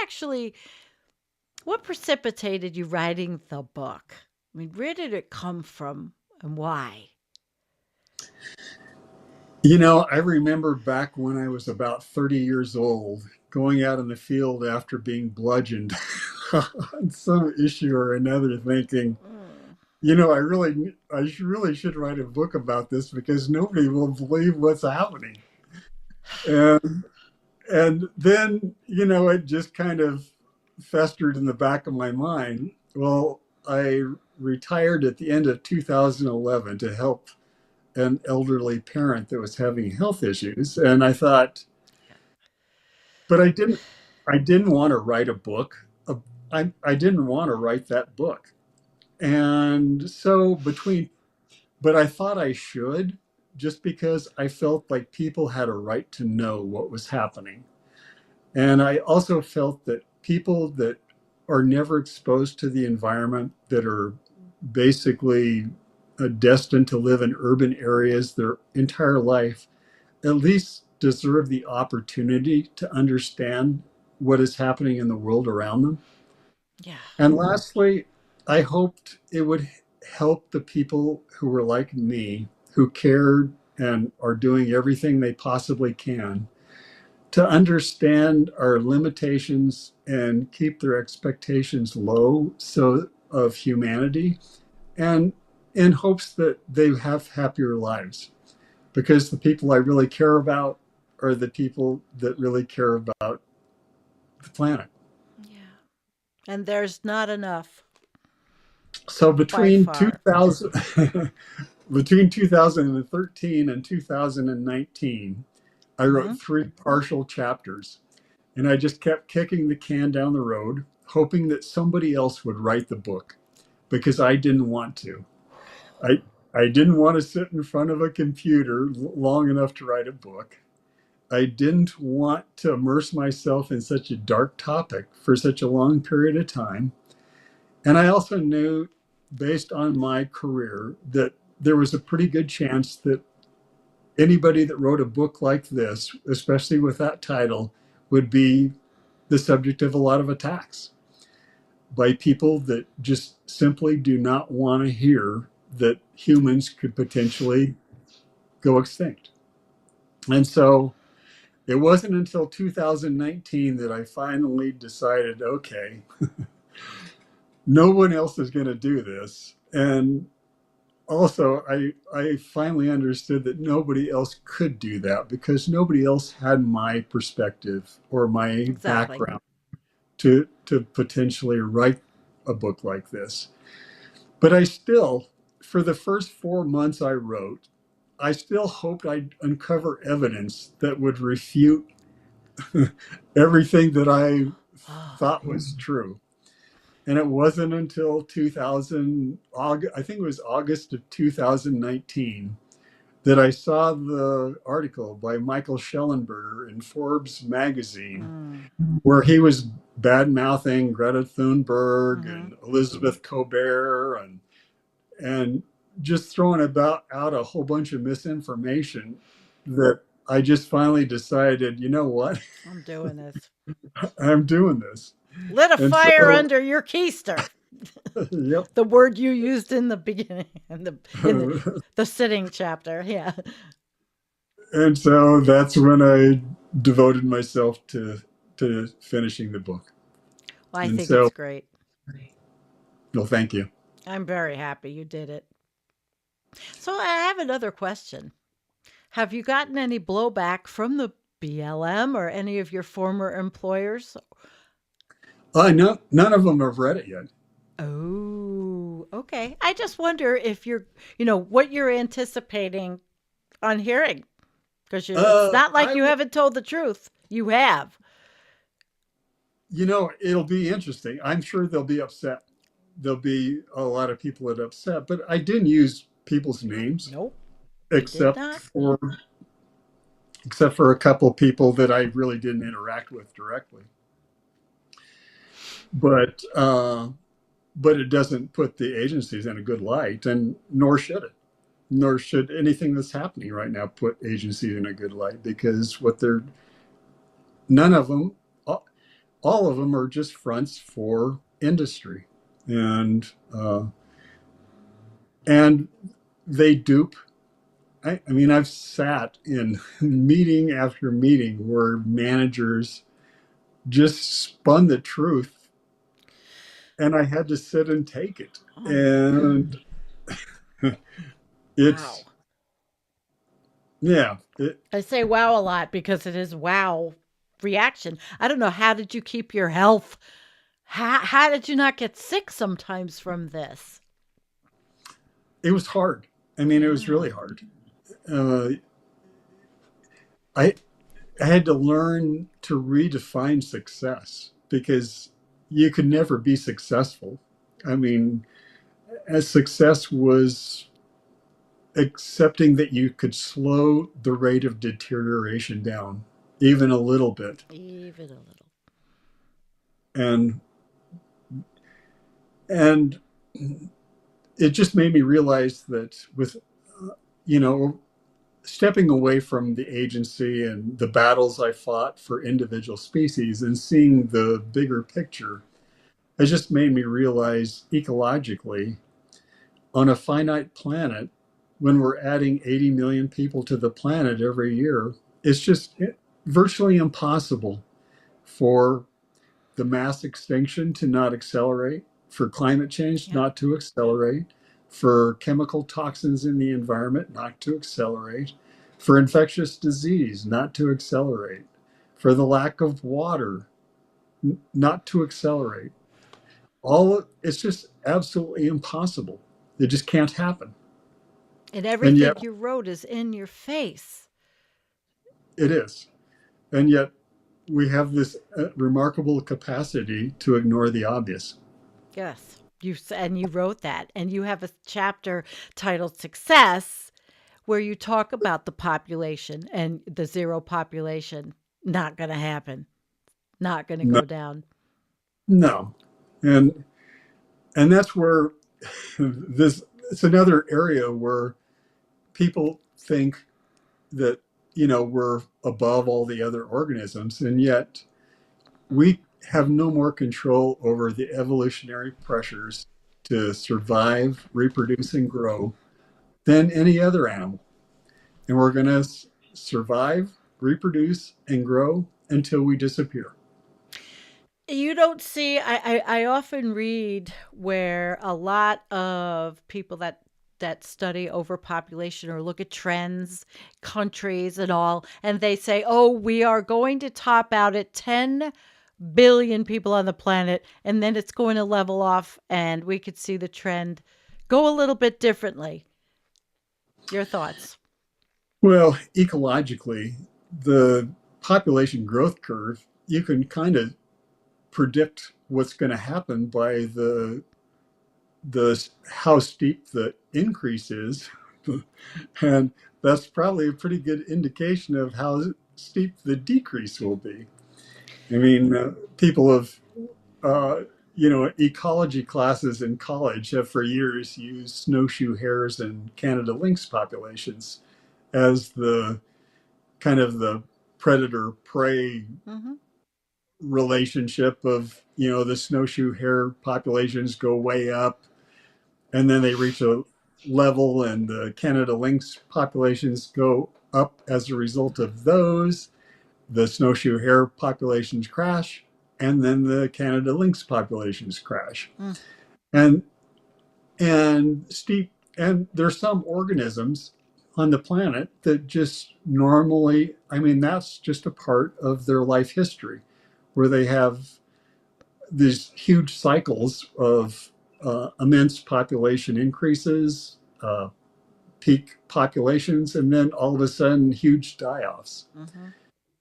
precipitated you writing the book? I mean, where did it come from and why? I remember back when I was about 30 years old, going out in the field after being bludgeoned on some issue or another, thinking, Mm. I really should write a book about this because nobody will believe what's happening. And and then, it just kind of festered in the back of my mind. Well, I retired at the end of 2011 to help an elderly parent that was having health issues. And I thought, but I didn't want to write a book. I didn't want to write that book. And so but I thought I should just because I felt like people had a right to know what was happening. And I also felt that people that are never exposed to the environment, that are basically destined to live in urban areas their entire life, at least deserve the opportunity to understand what is happening in the world around them. Yeah. And lastly, I hoped it would help the people who were like me, who cared and are doing everything they possibly can to understand our limitations and keep their expectations low so of humanity, and in hopes that they have happier lives, because the people I really care about are the people that really care about the planet. Yeah. And there's not enough So by between far. 2000 between 2013 and 2019, I wrote Hmm. 3 partial chapters. And I just kept kicking the can down the road, hoping that somebody else would write the book because I didn't want to. I, I didn't want to sit in front of a computer long enough to write a book. I didn't want to immerse myself in such a dark topic for such a long period of time. And I also knew, based on my career, that there was a pretty good chance that anybody that wrote a book like this, especially with that title, would be the subject of a lot of attacks by people that just simply do not want to hear that humans could potentially go extinct. And so it wasn't until 2019 that I finally decided, okay, no one else is going to do this. And also, I finally understood that nobody else could do that because nobody else had my perspective or my Exactly. background to potentially write a book like this. But I still, for the first 4 months I wrote, I still hoped I'd uncover evidence that would refute everything that I Oh, thought was true. And it wasn't until 2000, I think it was August of 2019, that I saw the article by Michael Schellenberger in Forbes magazine, mm, where he was bad mouthing Greta Thunberg hmm, and Elizabeth Colbert and just throwing about out a whole bunch of misinformation that I just finally decided, you know what? I'm doing this. I'm doing this. Lit a And fire so, under your keister. yep. The word you used in the beginning, in the sitting chapter. Yeah. And so that's when I devoted myself to finishing the book. Well, I And think it's so, great. well, thank you. I'm very happy you did it. So I have another question. Have you gotten any blowback from the BLM or any of your former employers? No, none of them have read it yet. Oh, okay. I just wonder if what you're anticipating on hearing, because it's not like I, you haven't told the truth. You have. it'll be interesting. I'm sure they'll be upset. There'll be a lot of people that are upset, but I didn't use people's names Nope, you did except not. for except for a couple of people that I really didn't interact with directly. But but it doesn't put the agencies in a good light, and nor should it. Nor should anything that's happening right now put agencies in a good light, because what they're none of them, all of them are just fronts for industry, and and they dupe. I mean, I've sat in meeting after meeting where managers just spun the truth, and I had to sit and take it. Oh my God. And Wow. it's yeah, I say wow a lot because it is wow reaction. I don't know. How did you keep your health? How did you not get sick sometimes from this? it was hard. I mean, it was Yeah. really hard. Uh, I I had to learn to redefine success, because you could never be successful. I mean, as success was accepting that you could slow the rate of deterioration down even a little bit. Even a little. And and it just made me realize that with you know stepping away from the agency and the battles I fought for individual species and seeing the bigger picture, it just made me realize ecologically, on a finite planet, when we're adding 80 million people to the planet every year, it's just virtually impossible for the mass extinction to not accelerate, for climate change Yep. not to accelerate, for chemical toxins in the environment not to accelerate, for infectious disease not to accelerate, for the lack of water not to accelerate. It's just absolutely impossible. It just can't happen. And And yet everything you wrote is in your face. it is. And yet we have this remarkable capacity to ignore the obvious. Yes. And you wrote that. And you have a chapter titled Success where you talk about the population and the zero population. Not going to happen. Not going to No, go down. no. And and that's where this it's another area where people think that we're above all the other organisms, and yet we have no more control over the evolutionary pressures to survive, reproduce, and grow than any other animal. And we're going to survive, reproduce, and grow until we disappear. You don't see, I often read where a lot of people that study overpopulation or look at trends, countries and all, and they say, "Oh, we are going to top out at 10 billion people on the planet, and then it's going to level off, and we could see the trend go a little bit differently." Your thoughts? Well, ecologically, the population growth curve, you can kind of predict what's going to happen by the how steep the increase is, and that's probably a pretty good indication of how steep the decrease will be. I mean, people have ecology classes in college have for years used snowshoe hares and Canada lynx populations as the kind of the predator prey Mm-hmm. relationship of, the snowshoe hare populations go way up, and then they reach a level and the Canada lynx populations go up as a result of those. The snowshoe hare populations crash, and then the Canada lynx populations crash. Mm. And and there's some organisms on the planet that just normally, I mean, that's just a part of their life history, where they have these huge cycles of immense population increases, peak populations, and then all of a sudden huge die-offs. Mm-hmm.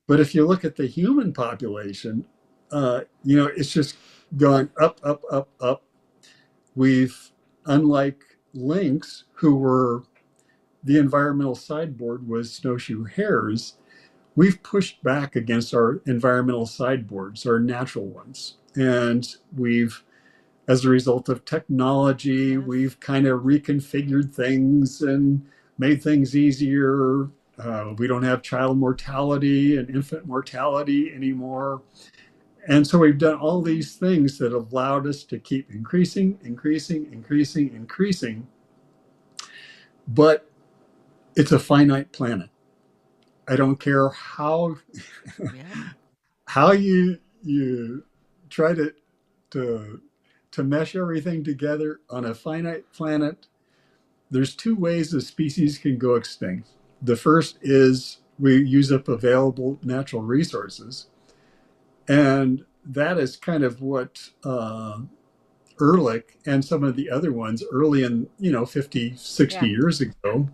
But if you look at the human population, it's just gone up, up, up, up. We've, unlike lynx, who were the environmental sideboard was snowshoe hares, we've pushed back against our environmental sideboards, our natural ones. And we've, as a result of technology, Yes. we've kind of reconfigured things and made things easier. We don't have child mortality and infant mortality anymore. And so we've done all these things that have allowed us to keep increasing, increasing, increasing, increasing. But it's a finite planet. I don't care Yeah. how you try to to mesh everything together on a finite planet. There's two ways a species can go extinct. The first is we use up available natural resources, and that is kind of what Ehrlich and some of the other ones early in 50, 60 Yeah. years ago,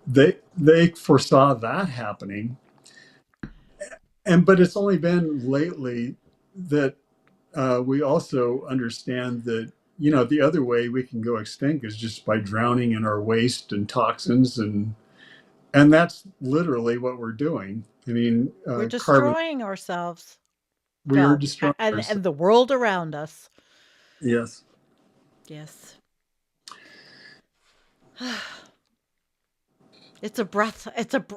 they foresaw that happening. But it's only been lately that we also understand that the other way we can go extinct is just by drowning in our waste and toxins, and that's literally what we're doing. I mean, We're carbon. destroying ourselves. We are Well, destroying and ourselves. the world around us. Yes. Yes. It's a breath.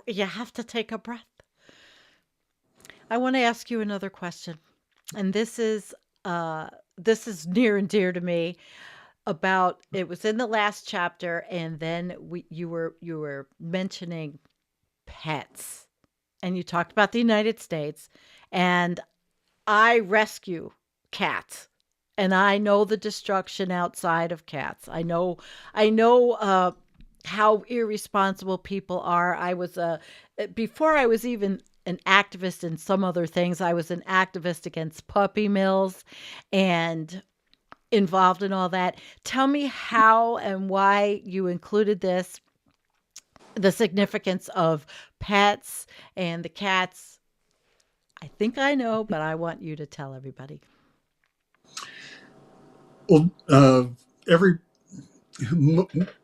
You have to take a breath. I want to ask you another question. And this is near and dear to me. About it was in the last chapter, and then you were mentioning pets, and you talked about the United States, and I rescue cats, and I know the destruction outside of cats. I know how irresponsible people are. I was before I was even an activist in some other things. I was an activist against puppy mills and involved in all that. Tell me how and why you included this, the significance of pets and the cats. I think I know, but I want you to tell everybody. Well, every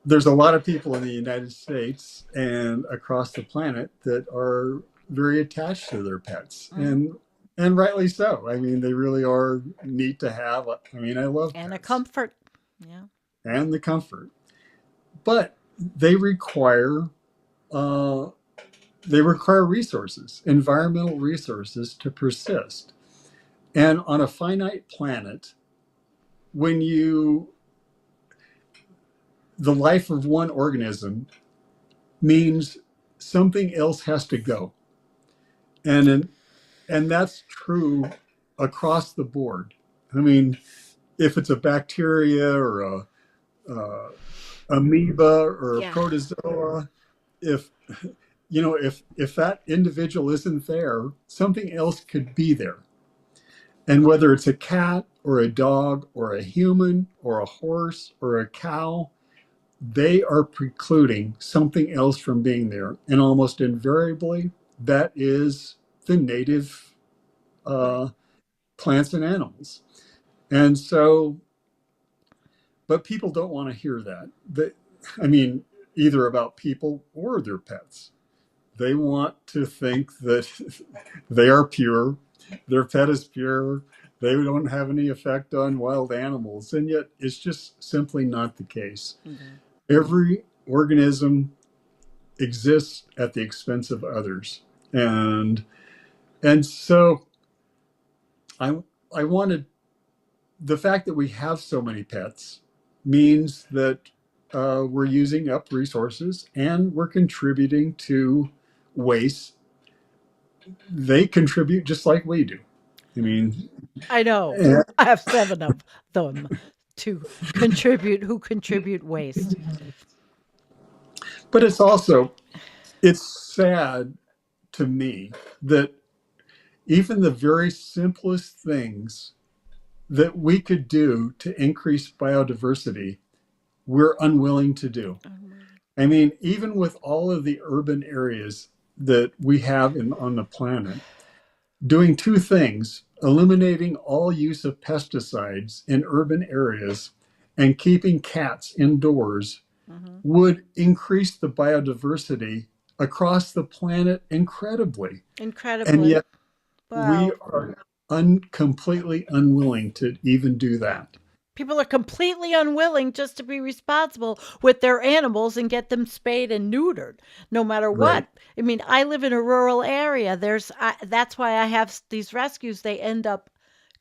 there's a lot of people in the United States and across the planet that are very attached to their pets, Mhm. and rightly so. I mean, they really are neat to have. I mean, I love And a pets comfort. Yeah. and the comfort, but they require uh, they require resources, environmental resources to persist. And on a finite planet, when you the life of one organism means something else has to go, and and that's true across the board. I mean, if it's a bacteria or a amoeba or a Yeah. protozoa, if if that individual isn't there, something else could be there. And whether it's a cat or a dog or a human or a horse or a cow, they are precluding something else from being there. And almost invariably, that is the native Right. uh, plants and animals. And so, but people don't want to hear that. I mean, either about people or their pets. They want to think that they are pure, their pet is pure, they don't have any effect on wild animals. And yet, it's just simply not the case. No. Every organism exists at the expense of others. And and so I I wanted the fact that we have so many pets means that we're using up resources and we're contributing to waste. They contribute just like we do. I mean, I know. eh, I have 7 of them to contribute who contribute waste. but it's sad to me that even the very simplest things that we could do to increase biodiversity, we're unwilling to do. I mean, even with all of the urban areas that we have on the planet, doing two things: eliminating all use of pesticides in urban areas and keeping cats indoors Mhm. would increase the biodiversity across the planet incredibly. And Incredibly. yet we Wow. are completely unwilling to even do that. People are completely unwilling just to be responsible with their animals and get them spayed and neutered, no matter Right. what. I mean, I live in a rural area. That's why I have these rescues. They end up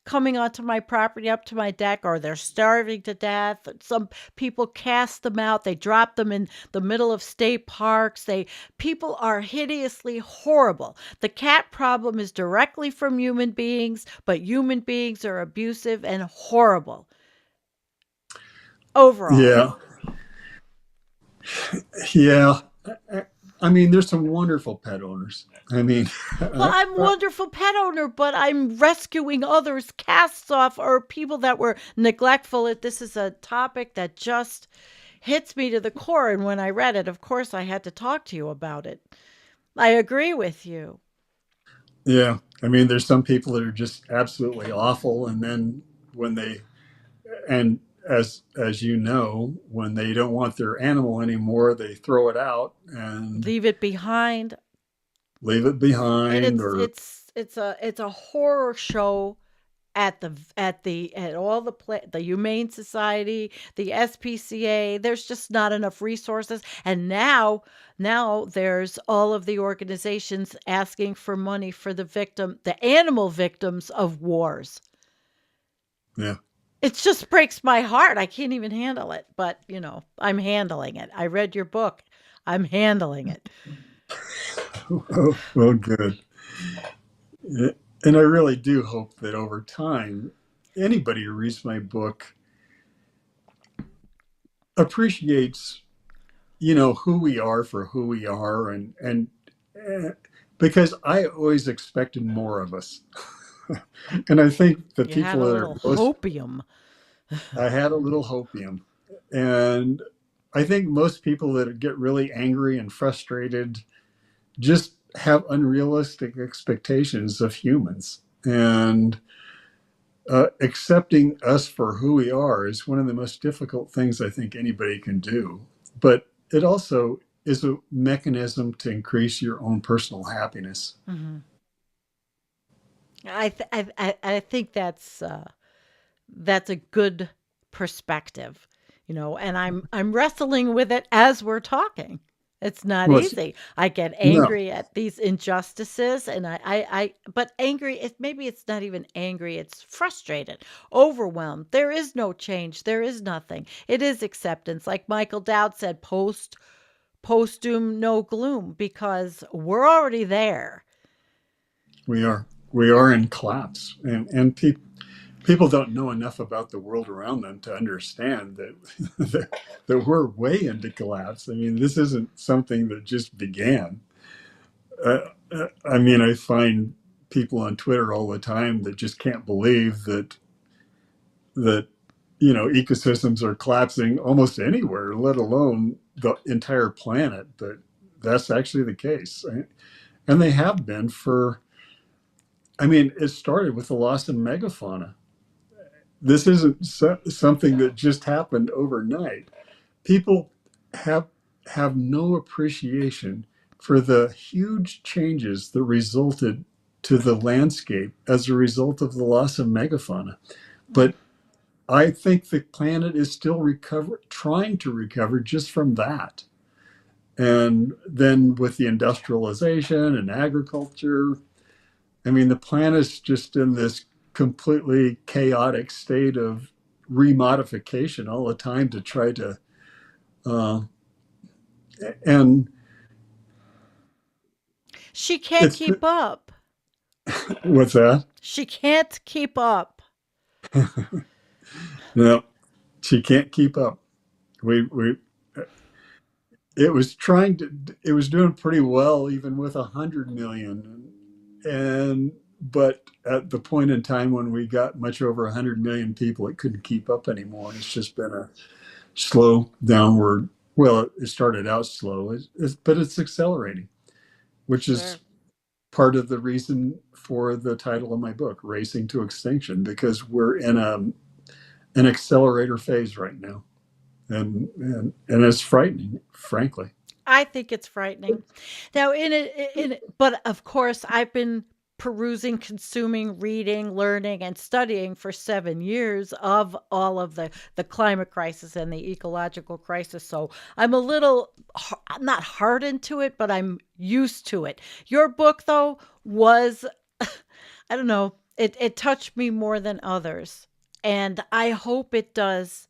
coming onto my property up to my deck, or they're starving to death. Some people cast them out. They drop them in the middle of state parks. They People are hideously horrible. The cat problem is directly from human beings, but human beings are abusive and horrible overall. Yeah. Yeah. I mean, there's some wonderful pet owners. I mean, Well, I, I'm a wonderful pet owner, but I'm rescuing others' casts off or people that were neglectful. This is a topic that just hits me to the core. And when I read it, of course, I had to talk to you about it. I agree with you. yeah. I mean, there's some people that are just absolutely awful, and then when they and as you know, when they don't want their animal anymore, they throw it out and Leave it behind. leave it And behind. it's Or it's it's a it's a horror show at all the Humane Society, the SPCA. There's just not enough resources, and now there's all of the organizations asking for money for the animal victims of wars. yeah. It just breaks my heart. I can't even handle it, but I'm handling it. I read your book. I'm handling it. Oh, well, good. Yeah. And I really do hope that over time, anybody who reads my book appreciates, who we are for who we are, and eh, because I always expected more of us. And I think the You had people a that are little most, hopium. I had a little hopium. And I think most people that get really angry and frustrated just have unrealistic expectations of humans. And accepting us for who we are is one of the most difficult things I think anybody can do. But it also is a mechanism to increase your own personal happiness. Mhm. I think that's a good perspective, and I'm wrestling with it as we're talking. It's not Well, it's, easy. I get no, angry at these injustices, and but angry. Maybe it's not even angry. It's frustrated, overwhelmed. There is no change. There is nothing. It is acceptance, like Michael Dowd said. Postum no gloom, because we're already there. we are. We are in collapse, and people don't know enough about the world around them to understand that, that we're way into collapse. I mean, this isn't something that just began. I mean, I find people on Twitter all the time that just can't believe that ecosystems are collapsing almost anywhere, let alone the entire planet. But that's actually the case, right? And they have been for. I mean, it started with the loss of megafauna. This isn't something that just happened overnight. People have have no appreciation for the huge changes that resulted to the landscape as a result of the loss of megafauna. But I think the planet is still trying to recover just from that. And then with the industrialization and agriculture, I mean, the planet is just in this completely chaotic state of remodification all the time to try to, uh, and She can't it's, keep up. what's that? She can't keep up. No, she can't keep up. We it was trying to, it was doing pretty well even with 100 million, and but at the point in time when we got much over 100 million people, it couldn't keep up anymore, and it's just been a slow downward. Well, it started out slow, but it's accelerating, which is Sure. part of the reason for the title of my book, Racing to Extinction, because we're in an accelerator phase right now, and it's frightening, frankly. I think it's frightening. Now, but of course, I've been perusing, consuming, reading, learning, and studying for 7 years of all of the climate crisis and the ecological crisis. So I'm a little I'm not hardened to it, but I'm used to it. Your book, though, was I don't know. It touched me more than others, and I hope it does.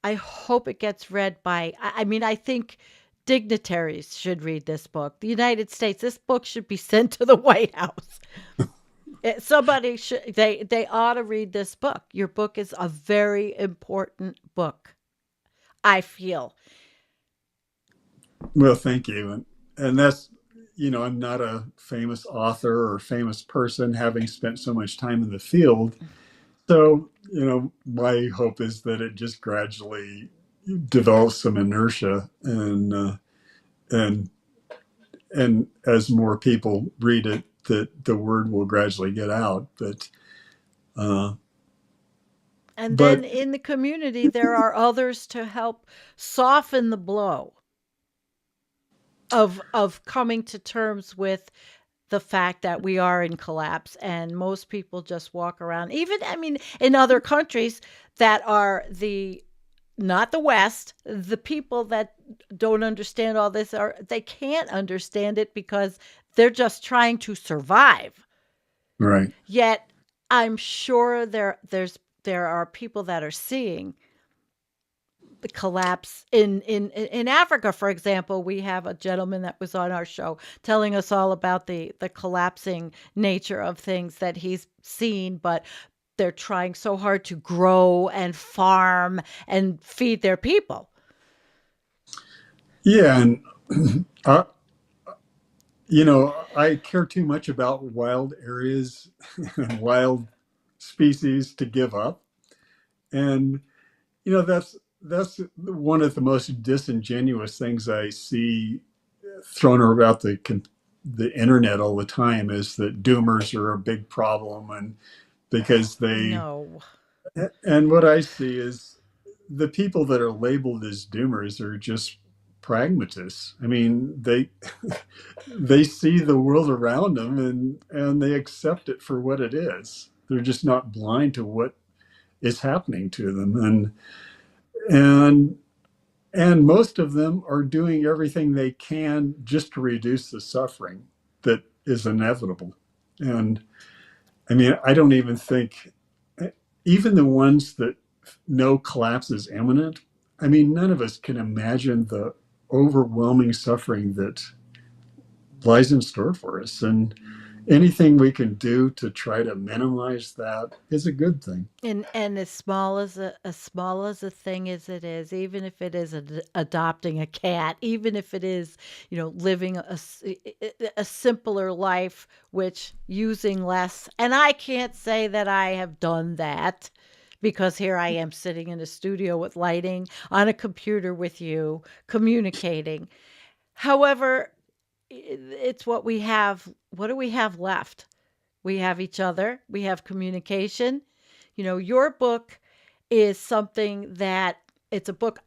I hope it gets read by, I mean, I think dignitaries should read this book. The United States, this book should be sent to the White House. Somebody should, they ought to read this book. Your book is a very important book, I feel. Well, thank you. And that's, I'm not a famous author or famous person, having spent so much time in the field. So, my hope is that it just gradually develops some inertia, and as more people read it, that the word will gradually get out. Uh, And then but in the community, there are others to help soften the blow of coming to terms with the fact that we are in collapse, and most people just walk around, even, I mean, in other countries that are the not the West, the people that don't understand all this, are they can't understand it because they're just trying to survive. right. Yet I'm sure there are people that are seeing the collapse in Africa. For example, we have a gentleman that was on our show telling us all about the collapsing nature of things that he's seen, but they're trying so hard to grow and farm and feed their people. Yeah, and uh, I care too much about wild areas and wild species to give up. And that's one of the most disingenuous things I see thrown about the internet all the time, is that doomers are a big problem, and because they No. and what I see is the people that are labeled as doomers are just pragmatists. I mean, they see the world around them, and they accept it for what it is. They're just not blind to what is happening to them, and and most of them are doing everything they can just to reduce the suffering that is inevitable. And I mean, I don't even think, even the ones that know collapse is imminent, I mean, none of us can imagine the overwhelming suffering that lies in store for us. And anything we can do to try to minimize that is a good thing. And as small as a thing as it is, even if it is adopting a cat, even if it is, living a simpler life, which using less. And I can't say that I have done that, because here I am sitting in a studio with lighting on a computer with you, communicating. However, it's what we have. What do we have left? We have each other, we have communication. Your book is something that, it's a book,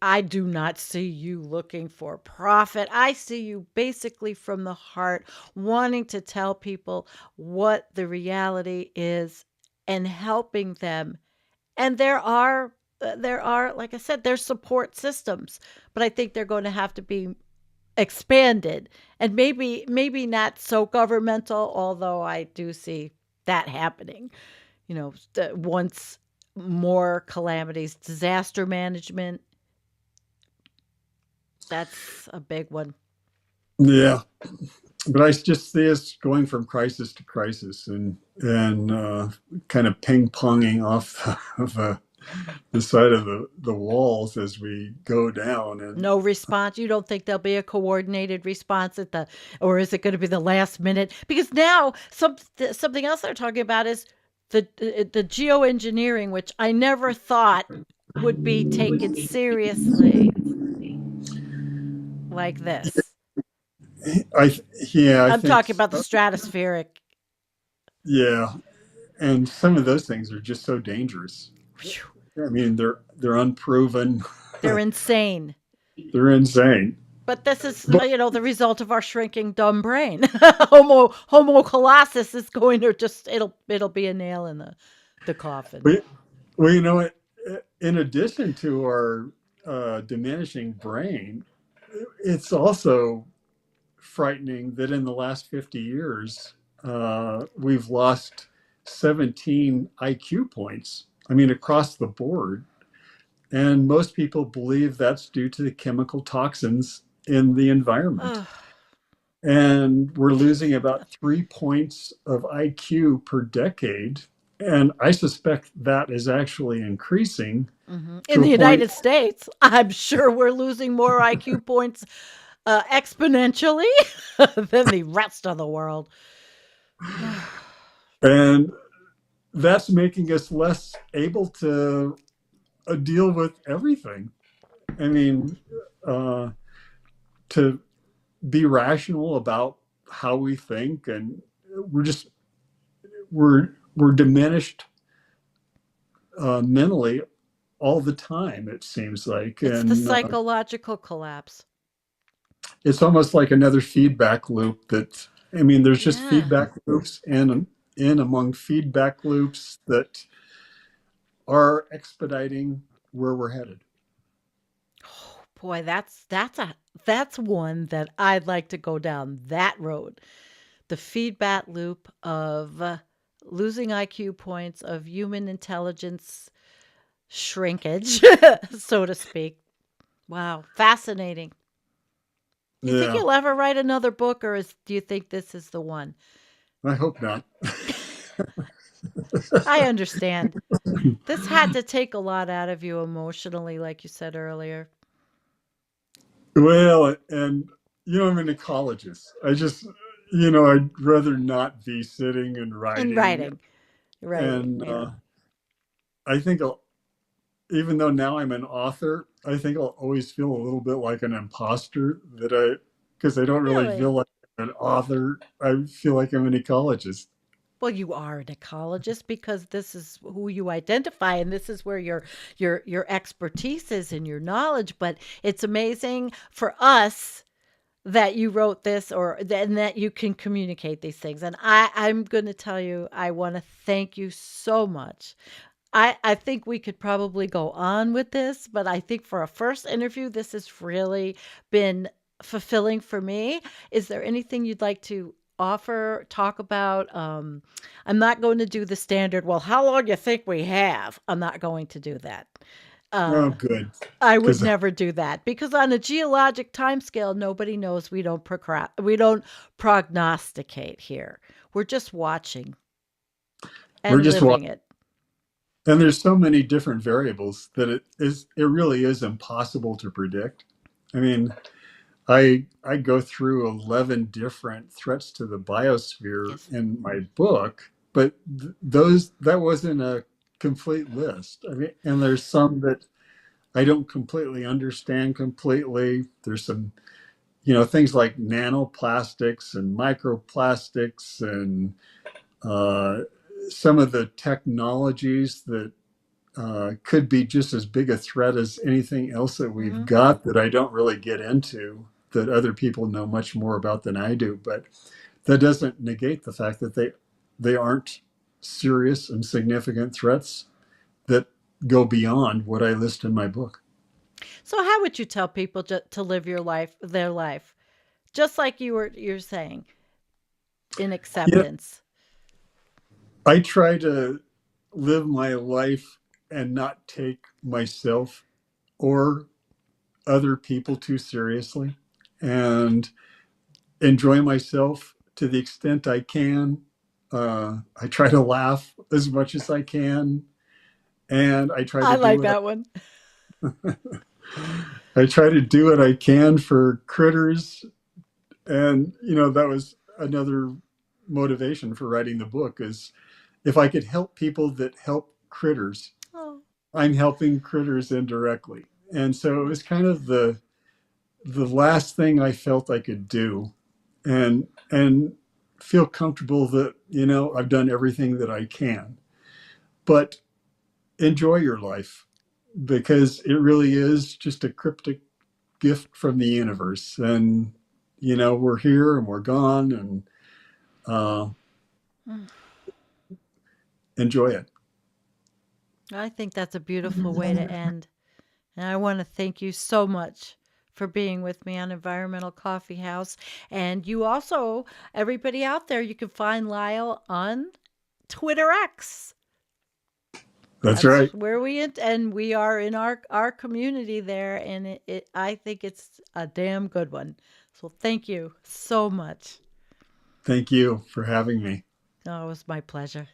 I do not see you looking for profit. I see you basically from the heart, wanting to tell people what the reality is and helping them. And there are, like I said, there's support systems, but I think they're going to have to be expanded, and maybe not so governmental, although I do see that happening. Once more calamities, disaster management, that's a big one. Yeah, but I just see us going from crisis to crisis and kind of ping ponging off of the side of the walls as we go down. And No response. You don't think there'll be a coordinated response or is it going to be the last minute? Because now something else they're talking about is the geoengineering, which I never thought would be taken seriously like this. I yeah, I I'm think talking about the stratospheric. yeah, and some of those things are just so dangerous. Whew, I mean, they're unproven. they're insane. They're insane. But this is, But the result of our shrinking dumb brain. Homo colossus is going to just it'll be a nail in the coffin. we, well, in addition to our diminishing brain, it's also frightening that in the last 50 years, we've lost 17 IQ points. I mean, across the board. And most people believe that's due to the chemical toxins in the environment. Ugh. And we're losing about 3 points of IQ per decade. And I suspect that is actually increasing In to a the point. United States, I'm sure we're losing more IQ points exponentially than the rest of the world. And that's making us less able to deal with everything. I mean, uh, to be rational about how we think, and we're just we're diminished mentally all the time. It seems like, It's the and psychological collapse. it's almost like another feedback loop. That I mean, there's just Yeah. feedback loops and in among feedback loops that are expediting where we're headed. Oh, boy, that's one that I'd like to go down that road. The feedback loop of losing IQ points, of human intelligence shrinkage, so to speak. Wow, fascinating. You think Yeah, you'll ever write another book, or do you think this is the one? I hope not. I understand. This had to take a lot out of you emotionally, like you said earlier. Well, and I'm an ecologist. I'd rather not be sitting and In writing. writing, And yeah. I think even though now I'm an author, I think I'll always feel a little bit like an imposter because I don't really Really? feel like an author. I feel like I'm an ecologist. Well, you are an ecologist because this is who you identify, and this is where your expertise is and your knowledge. But it's amazing for us that you wrote this and that you can communicate these things. And I'm going to tell you, I want to thank you so much. I think we could probably go on with this, but I think for a first interview, this has really been fulfilling for me. Is there anything you'd like to offer, talk about? I'm not going to do the standard, well, how long you think we have? I'm not going to do that. Oh, Uh, good. I would Because never do that because on a geologic timescale, nobody knows. We don't prognosticate here. We're just watching we're and just living it. and there's so many different variables that it really is impossible to predict. I mean, I go through 11 different threats to the biosphere Yes. in my book, but those that wasn't a complete list. I mean, and there's some that I don't completely understand completely. There's some, things like nanoplastics and microplastics and uh, some of the technologies that could be just as big a threat as anything else that we've Hmm. got that I don't really get into, that other people know much more about than I do. But that doesn't negate the fact that they aren't serious and significant threats that go beyond what I list in my book. So, how would you tell people to live their life? Just like you're saying, in Yeah, acceptance. I try to live my life and not take myself or other people too seriously, and enjoy myself to the extent I can. I try to laugh as much as I can, and I like that one. I try to do what I can for critters. And that was another motivation for writing the book, is if I could help people that help critters, Oh. I'm helping critters indirectly. And so it was kind of the last thing I felt I could do, and feel comfortable that I've done everything that I can. But enjoy your life, because it really is just a cryptic gift from the universe. And we're here and we're gone, and uh, enjoy it. I think that's a beautiful way to end. And I want to thank you so much for being with me on Environmental Coffee House. And you also, everybody out there, you can find Lyle on Twitter X. That's That's right. where and we are in our community there, and I think it's a damn good one. So thank you so much. Thank you for having me. Oh, it was my pleasure.